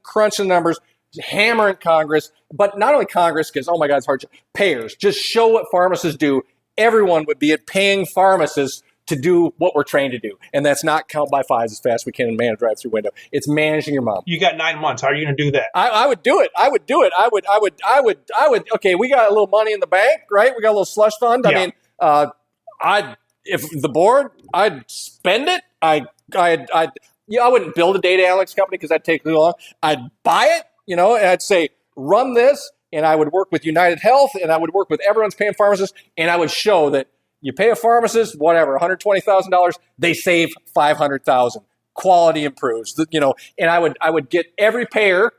crunching numbers, hammering Congress, but not only Congress, because, oh my God, it's hard. Payers, just show what pharmacists do. Everyone would be paying pharmacists to do what we're trained to do. And that's not count by fives as fast as we can and man a drive-through window. It's managing your mom. You got 9 months. How are you going to do that? I would do it. I would. Okay, we got a little money in the bank, right? We got a little slush fund. Yeah. I mean, if the board, I'd spend it. I wouldn't build a data analytics company because that'd take too long. I'd buy it, and I'd say, run this. And I would work with United Health and I would work with everyone's paying pharmacists. And I would show that you pay a pharmacist, whatever, $120,000, they save $500,000. Quality improves, and I would get every payer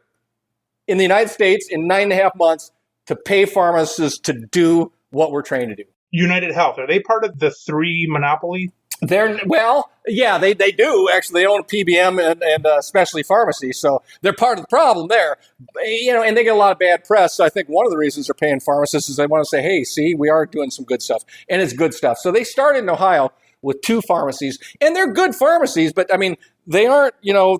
in the United States in 9.5 months to pay pharmacists to do what we're trained to do. United Health, are they part of the 3 monopoly? Yeah, they do. Actually, they own PBM and specialty pharmacy, so they're part of the problem there. And they get a lot of bad press. So I think one of the reasons they're paying pharmacists is they want to say, hey, see, we are doing some good stuff, and it's good stuff. So they started in Ohio with 2 pharmacies, and they're good pharmacies, but I mean, they aren't,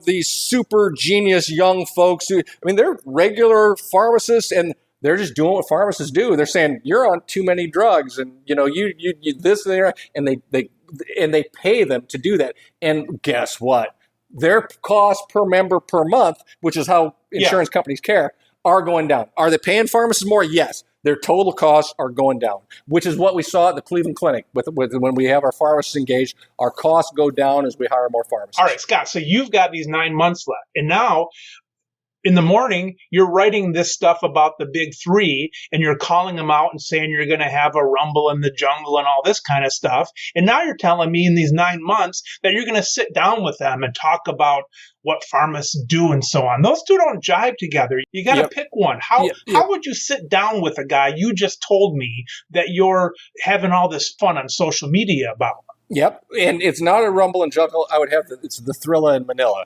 these super genius young folks they're regular pharmacists, and they're just doing what pharmacists do. They're saying you're on too many drugs, and you this and they pay them to do that. And guess what? Their cost per member per month, which is how insurance companies care, are going down. Are they paying pharmacists more? Yes. Their total costs are going down, which is what we saw at the Cleveland Clinic. With when we have our pharmacists engaged, our costs go down as we hire more pharmacists. All right, Scott, so you've got these 9 months left. And now in the morning, you're writing this stuff about the big three, and you're calling them out and saying you're going to have a rumble in the jungle and all this kind of stuff. And now you're telling me in these 9 months that you're going to sit down with them and talk about what pharmacists do and so on. Those two don't jive together. You got to pick one. How would you sit down with a guy you just told me that you're having all this fun on social media about? Yep, and it's not a rumble and jungle. I would have it's the Thrilla in Manila.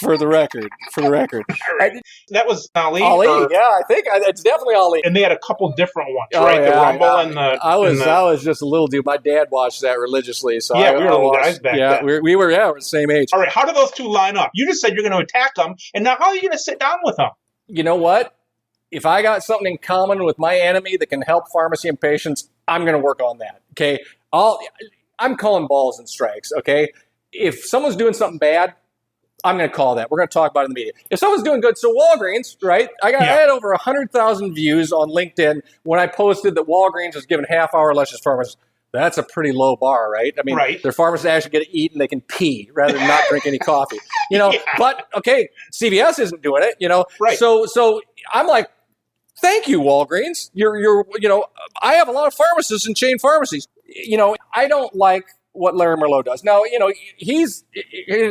For the record. Right. That was Ali. Yeah, I think it's definitely Ali. And they had a couple different ones, right? Yeah, the Rumble and the. I was just a little dude. My dad watched that religiously, so we were little guys back then. We were the same age. All right, how do those two line up? You just said you're going to attack them, and now how are you going to sit down with them? You know what? If I got something in common with my enemy that can help pharmacy and patients, I'm going to work on that. Okay, I'm calling balls and strikes. Okay, if someone's doing something bad, I'm going to call that. We're going to talk about it in the media. If someone's doing good, so Walgreens, right? I had over 100,000 views on LinkedIn when I posted that Walgreens was giving half-hour lunches to pharmacists. That's a pretty low bar, right? I mean, their pharmacists actually get to eat and they can pee rather than not drink any coffee. But okay, CVS isn't doing it. Right. So I'm like, thank you, Walgreens. You're I have a lot of pharmacists in chain pharmacies. I don't like what Larry Merlot does. Now, he's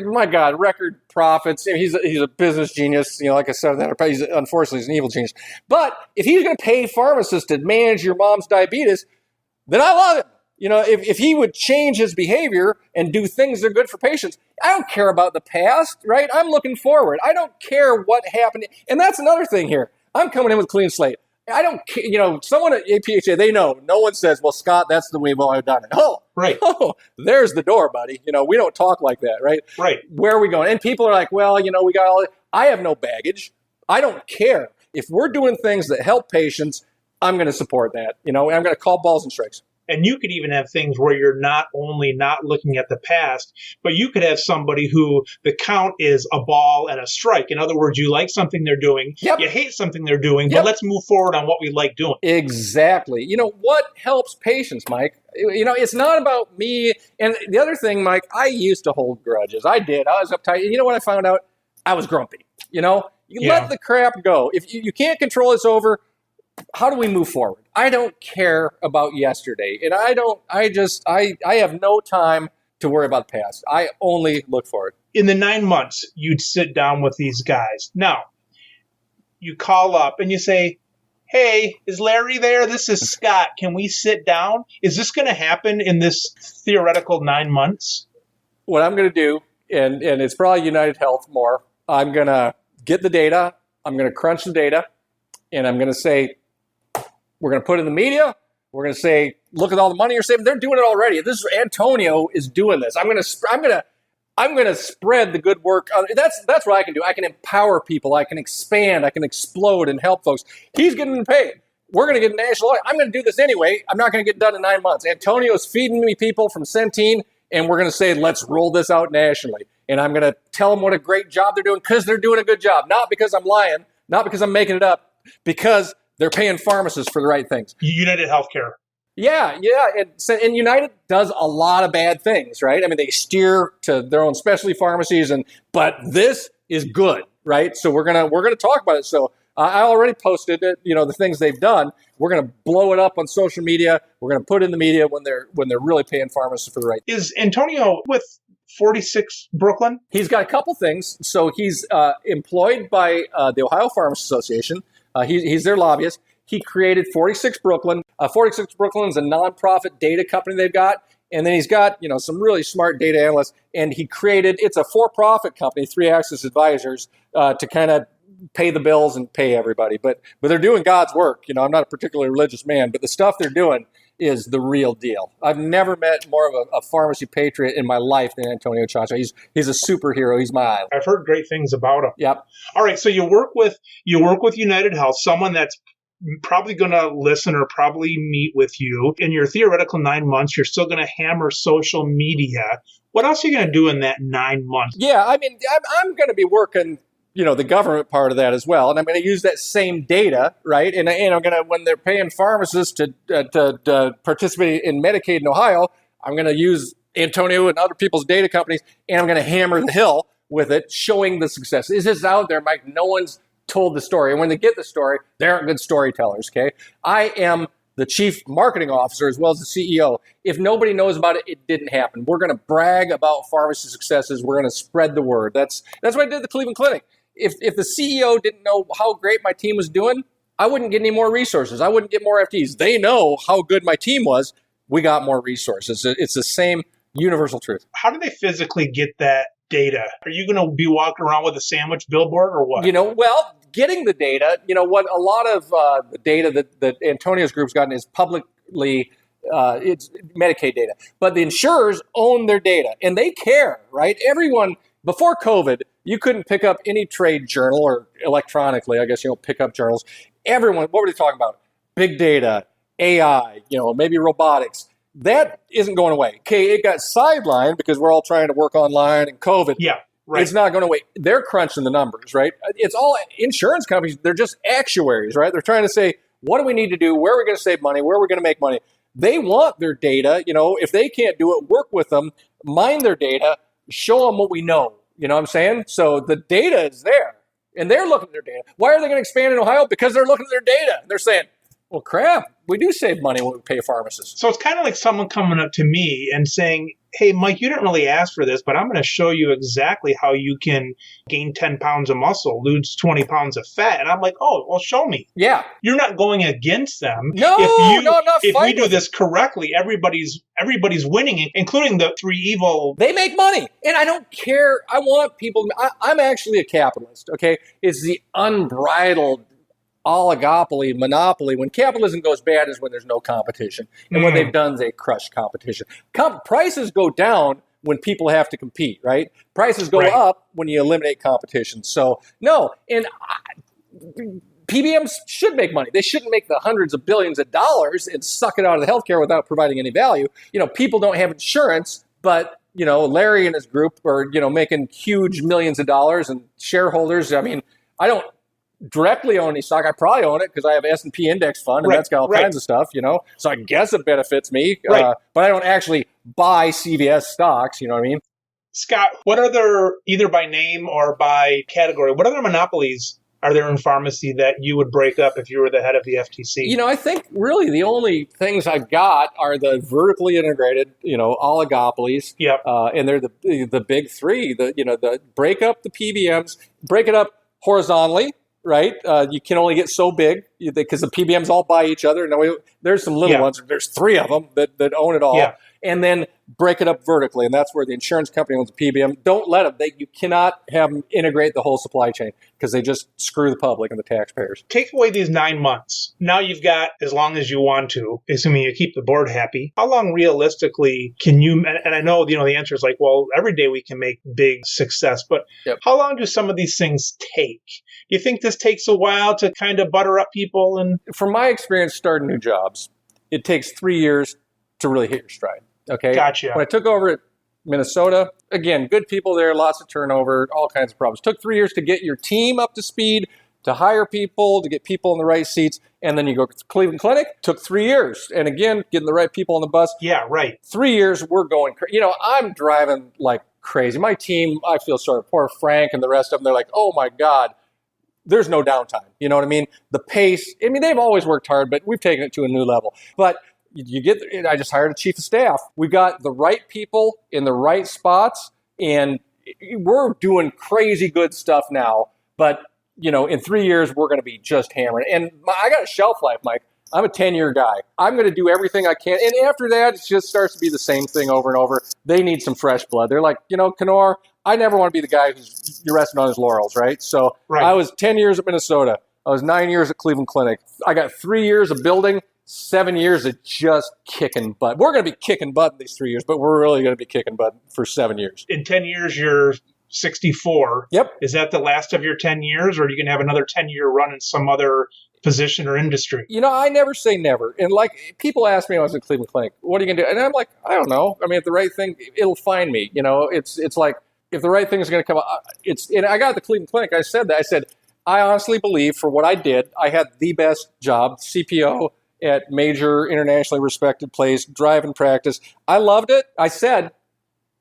my God, record profits. He's a business genius. Like I said, unfortunately, he's an evil genius. But if he's going to pay pharmacists to manage your mom's diabetes, then I love him. If he would change his behavior and do things that are good for patients, I don't care about the past, right? I'm looking forward. I don't care what happened. And that's another thing here. I'm coming in with a clean slate. I don't care. Someone at APhA, they know. No one says, well, Scott, that's the way we've always done it. Oh, there's the door, buddy. We don't talk like that, right? Right. Where are we going? And people are like, well, we got all. I have no baggage. I don't care. If we're doing things that help patients, I'm going to support that. I'm going to call balls and strikes. And you could even have things where you're not only not looking at the past, but you could have somebody who the count is a ball and a strike. In other words, you like something they're doing, you hate something they're doing, but let's move forward on what we like doing. Exactly. What helps patients, Mike? It's not about me. And the other thing, Mike, I used to hold grudges. I did. I was uptight. And what I found out? I was grumpy. Let the crap go. If you can't control it's over, how do we move forward? I don't care about yesterday. And I have no time to worry about the past. I only look forward. In the 9 months, you'd sit down with these guys. Now, you call up and you say, hey, is Larry there? This is Scott. Can we sit down? Is this going to happen in this theoretical 9 months? What I'm going to do, and it's probably United Health more, I'm going to get the data. I'm going to crunch the data. And I'm going to say, we're going to put it in the media. We're going to say, look at all the money you're saving. They're doing it already. Antonio is doing this. I'm going to spread the good work. That's what I can do. I can empower people. I can expand. I can explode and help folks. He's getting paid. We're going to get national. I'm going to do this anyway. I'm not going to get done in 9 months. Antonio's feeding me people from Centene, and we're going to say, let's roll this out nationally. And I'm going to tell them what a great job they're doing because they're doing a good job. Not because I'm lying. Not because I'm making it up. Because they're paying pharmacists for the right things. United Healthcare. Yeah. And United does a lot of bad things, right? I mean, they steer to their own specialty pharmacies, but this is good, right? So we're gonna talk about it. So I already posted it, the things they've done. We're gonna blow it up on social media. We're gonna put it in the media when they're really paying pharmacists for the right. Is Antonio with 46 Brooklyn? He's got a couple things. So he's employed by the Ohio Pharmacists Association. He's their lobbyist. He created 46 Brooklyn. 46 Brooklyn is a nonprofit data company they've got. And then he's got, some really smart data analysts. And it's a for-profit company, 3 Axis Advisors, to kind of pay the bills and pay everybody. But they're doing God's work. I'm not a particularly religious man, but the stuff they're doing is the real deal. I've never met more of a pharmacy patriot in my life than Antonio Chacha. He's a superhero. He's my idol. I've heard great things about him. Yep. All right. So you work with United Health, someone that's probably going to listen or probably meet with you. In your theoretical 9 months, you're still going to hammer social media. What else are you going to do in that 9 months? Yeah. I mean, I'm going to be working, the government part of that as well. And I'm going to use that same data, right? And I'm going to, when they're paying pharmacists to participate in Medicaid in Ohio, I'm going to use Antonio and other people's data companies, and I'm going to hammer the hill with it, showing the success. Is this out there, Mike? No one's told the story. And when they get the story, they aren't good storytellers, okay? I am the chief marketing officer as well as the CEO. If nobody knows about it, it didn't happen. We're going to brag about pharmacy successes. We're going to spread the word. That's what I did at the Cleveland Clinic. If the CEO didn't know how great my team was doing, I wouldn't get any more resources. I wouldn't get more FTEs. They know how good my team was. We got more resources. It's the same universal truth. How do they physically get that data? Are you going to be walking around with a sandwich billboard or what? Well, getting the data, what a lot of the data that Antonio's group's gotten is publicly, it's Medicaid data. But the insurers own their data, and they care, right? Everyone, before COVID, you couldn't pick up any trade journal, or electronically, I guess you don't pick up journals. Everyone, what were they talking about? Big data, AI, maybe robotics. That isn't going away. Okay, it got sidelined because we're all trying to work online and COVID. Yeah, right. It's not going away. They're crunching the numbers, right? It's all insurance companies. They're just actuaries, right? They're trying to say, what do we need to do? Where are we going to save money? Where are we going to make money? They want their data. If they can't do it, work with them, mine their data, show them what we know. You know what I'm saying? So the data is there, and they're looking at their data. Why are they going to expand in Ohio? Because they're looking at their data. They're saying, well, crap, we do save money when we pay pharmacists. So it's kind of like someone coming up to me and saying, hey, Mike, you didn't really ask for this, but I'm going to show you exactly how you can gain 10 pounds of muscle, lose 20 pounds of fat. And I'm like, oh, well, show me. Yeah. You're not going against them. No, I'm not If we fighting. do this correctly, everybody's winning, including the three evil. They make money. And I don't care. I want people. I'm actually a capitalist, okay? It's the unbridled oligopoly, monopoly. When capitalism goes bad is when there's no competition. And what they've done is they crush competition. Prices go down when people have to compete, right? Prices go up when you eliminate competition. So, no. And PBMs should make money. They shouldn't make the hundreds of billions of dollars and suck it out of the healthcare without providing any value. People don't have insurance, but Larry and his group are, making huge millions of dollars, and shareholders. I mean, I don't directly own any stock. I probably own it because I have S&P index fund, and that's got all kinds of stuff, So I guess it benefits me, but I don't actually buy CVS stocks. You know what I mean? Scott, what other, either by name or by category, what other monopolies are there in pharmacy that you would break up if you were the head of the FTC? I think really the only things I've got are the vertically integrated, oligopolies. Yep. And they're the big three. The break up the PBMs, break it up horizontally. Right? You can only get so big because the PBMs all buy each other. Now, there's some little ones. There's three of them that own it all. Yeah. And then break it up vertically. And that's where the insurance company owns the PBM. Don't let them. You cannot have them integrate the whole supply chain because they just screw the public and the taxpayers. Take away these 9 months. Now you've got as long as you want to, assuming you keep the board happy. How long realistically can you, and I know, the answer is like, well, every day we can make big success, but how long do some of these things take? Do you think this takes a while to kind of butter up people? And from my experience starting new jobs, it takes 3 years to really hit your stride. Okay. Gotcha. When I took over at Minnesota, again, good people there, lots of turnover, all kinds of problems. Took 3 years to get your team up to speed, to hire people, to get people in the right seats. And then you go to Cleveland Clinic, took 3 years. And again, getting the right people on the bus. Yeah, right. 3 years, we're going crazy. I'm driving like crazy. My team, I feel sorry. Poor Frank and the rest of them, they're like, oh my God. There's no downtime. You know what I mean? The pace, they've always worked hard, but we've taken it to a new level. But I just hired a chief of staff. We got the right people in the right spots, and we're doing crazy good stuff now. But, in 3 years, we're going to be just hammering. And I got a shelf life, Mike. I'm a 10-year guy. I'm going to do everything I can. And after that, it just starts to be the same thing over and over. They need some fresh blood. They're like, Knoer, I never want to be the guy who's resting on his laurels, right? So I was 10 years at Minnesota. I was 9 years at Cleveland Clinic. I got 3 years of building, 7 years of just kicking butt. We're going to be kicking butt in these 3 years, but we're really going to be kicking butt for 7 years. In 10 years, you're 64. Yep. Is that the last of your 10 years, or are you going to have another 10-year run in some other position or industry? I never say never. And like people ask me when I was at Cleveland Clinic, what are you going to do? And I'm like, I don't know. At the right thing, it'll find me. It's like if the right thing is going to come up, and I got at the Cleveland Clinic, I said that. I said, I honestly believe for what I did, I had the best job, CPO at major internationally respected place, driving practice. I loved it. I said,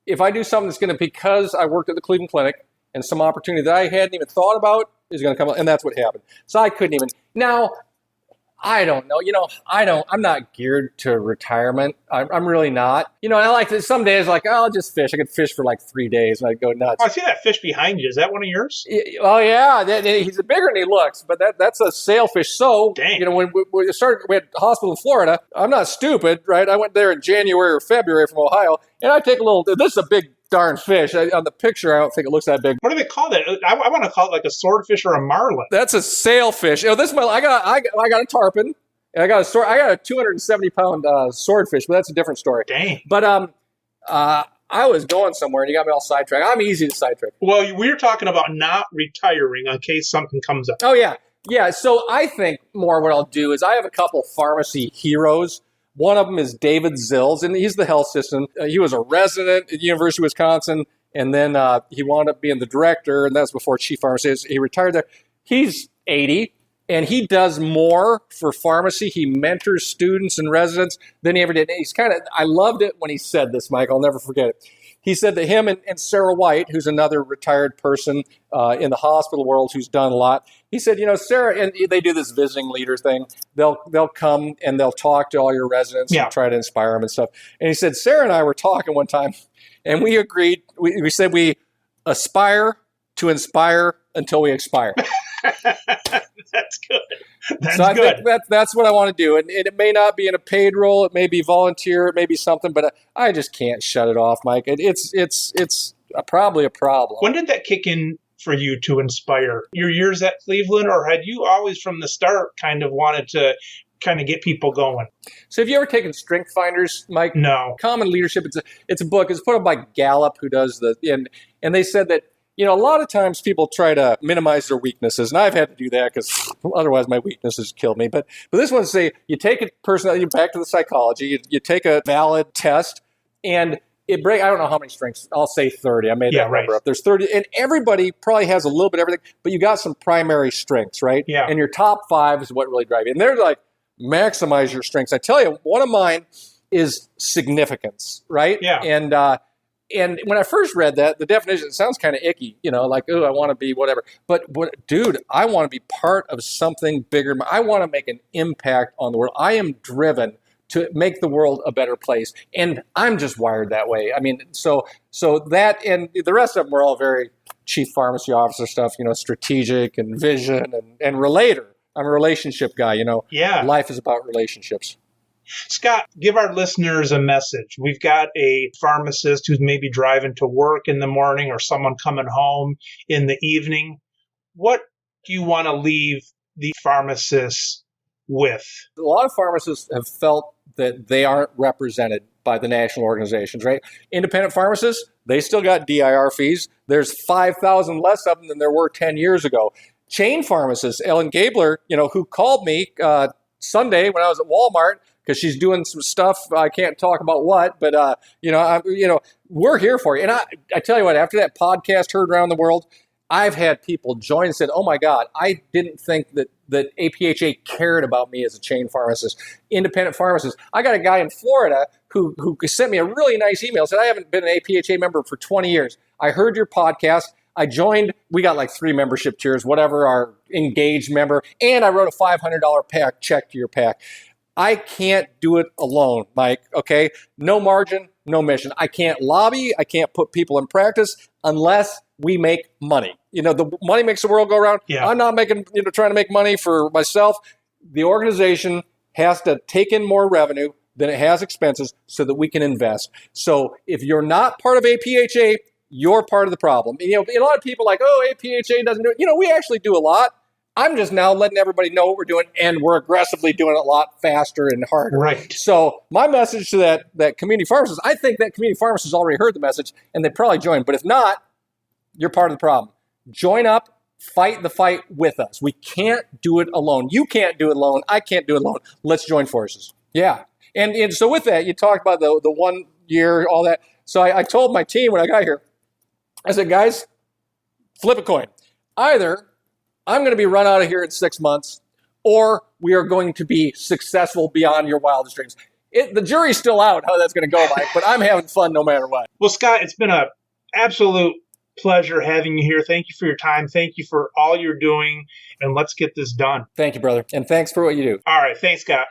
if I do something that's going to, because I worked at the Cleveland Clinic and some opportunity that I hadn't even thought about is going to come up, and that's what happened. So I couldn't even. Now, I don't know. I'm not geared to retirement. I'm really not. And I like to, some days like, I'll just fish. I could fish for like 3 days and I'd go nuts. Oh, I see that fish behind you. Is that one of yours? Oh, yeah. He's bigger than he looks, but that's a sailfish. So, Dang. When we had a hospital in Florida, I'm not stupid, right? I went there in January or February from Ohio, and I take this is a big darn fish. On the picture, I don't think it looks that big. What do they call that? I want to call it like a swordfish or a marlin. That's a sailfish. I got a tarpon. And I got a 270-pound swordfish, but that's a different story. Dang. But I was going somewhere, and you got me all sidetracked. I'm easy to sidetrack. Well, we were talking about not retiring in case something comes up. Oh, yeah. Yeah, so I think more what I'll do is I have a couple pharmacy heroes. One of them is David Zills, and he's the health system. He was a resident at the University of Wisconsin, and then he wound up being the director, and that's before chief pharmacist. He retired there. He's 80. And he does more for pharmacy. He mentors students and residents than he ever did. And I loved it when he said this, Mike. I'll never forget it. He said that him and Sarah White, who's another retired person in the hospital world who's done a lot, he said, Sarah, and they do this visiting leader thing. They'll come and they'll talk to all your residents and try to inspire them and stuff. And he said, Sarah and I were talking one time, and we agreed, we said we aspire to inspire until we expire. That's good. I think that's what I want to do. And it may not be in a paid role. It may be volunteer. It may be something, but I just can't shut it off, Mike. It's probably a problem. When did that kick in for you to inspire? Your years at Cleveland, or had you always from the start kind of wanted to kind of get people going? So have you ever taken Strength Finders, Mike? No. Common Leadership. It's a book. It's put up by Gallup, who does and they said that, a lot of times people try to minimize their weaknesses, and I've had to do that because otherwise my weaknesses kill me. But this one say you take a personality, back to the psychology, you take a valid test, and I don't know how many strengths. I'll say 30. I made that number up. There's 30, and everybody probably has a little bit of everything, but you got some primary strengths, right? Yeah. And your top 5 is what really drive you. And they're like, maximize your strengths. I tell you, one of mine is significance, right? Yeah. And when I first read that, the definition sounds kind of icky, like, oh, I want to be whatever. But dude, I want to be part of something bigger. I want to make an impact on the world. I am driven to make the world a better place. And I'm just wired that way. I mean, so that, and the rest of them were all very chief pharmacy officer stuff, strategic and vision and relator. I'm a relationship guy, Yeah. Life is about relationships. Scott, give our listeners a message. We've got a pharmacist who's maybe driving to work in the morning or someone coming home in the evening. What do you want to leave the pharmacists with? A lot of pharmacists have felt that they aren't represented by the national organizations, right? Independent pharmacists, they still got DIR fees. There's 5,000 less of them than there were 10 years ago. Chain pharmacists, Ellen Gabler, who called me Sunday when I was at Walmart, because she's doing some stuff. I can't talk about what, but we're here for you. And I tell you what, after that podcast heard around the world, I've had people join and said, "Oh my God, I didn't think that APhA cared about me as a chain pharmacist, independent pharmacist." I got a guy in Florida who sent me a really nice email. Said, "I haven't been an APhA member for 20 years. I heard your podcast. I joined. We got like 3 membership tiers, whatever our engaged member, and I wrote a $500 check to your PAC." I can't do it alone, Mike, okay? No margin, no mission. I can't lobby. I can't put people in practice unless we make money. The money makes the world go around. Yeah. I'm not trying to make money for myself. The organization has to take in more revenue than it has expenses so that we can invest. So if you're not part of APhA, you're part of the problem. A lot of people are like, oh, APhA doesn't do it. We actually do a lot. I'm just now letting everybody know what we're doing, and we're aggressively doing it a lot faster and harder. Right. So my message to that community pharmacist, I think that community pharmacist already heard the message, and they probably joined. But if not, you're part of the problem. Join up, fight the fight with us. We can't do it alone. You can't do it alone. I can't do it alone. Let's join forces. Yeah. And so with that, you talked about the 1 year, all that. So I told my team when I got here, I said, guys, flip a coin. Either I'm going to be run out of here in 6 months, or we are going to be successful beyond your wildest dreams. The jury's still out how that's going to go, Mike, but I'm having fun no matter what. Well, Scott, it's been an absolute pleasure having you here. Thank you for your time. Thank you for all you're doing, and let's get this done. Thank you, brother, and thanks for what you do. All right. Thanks, Scott.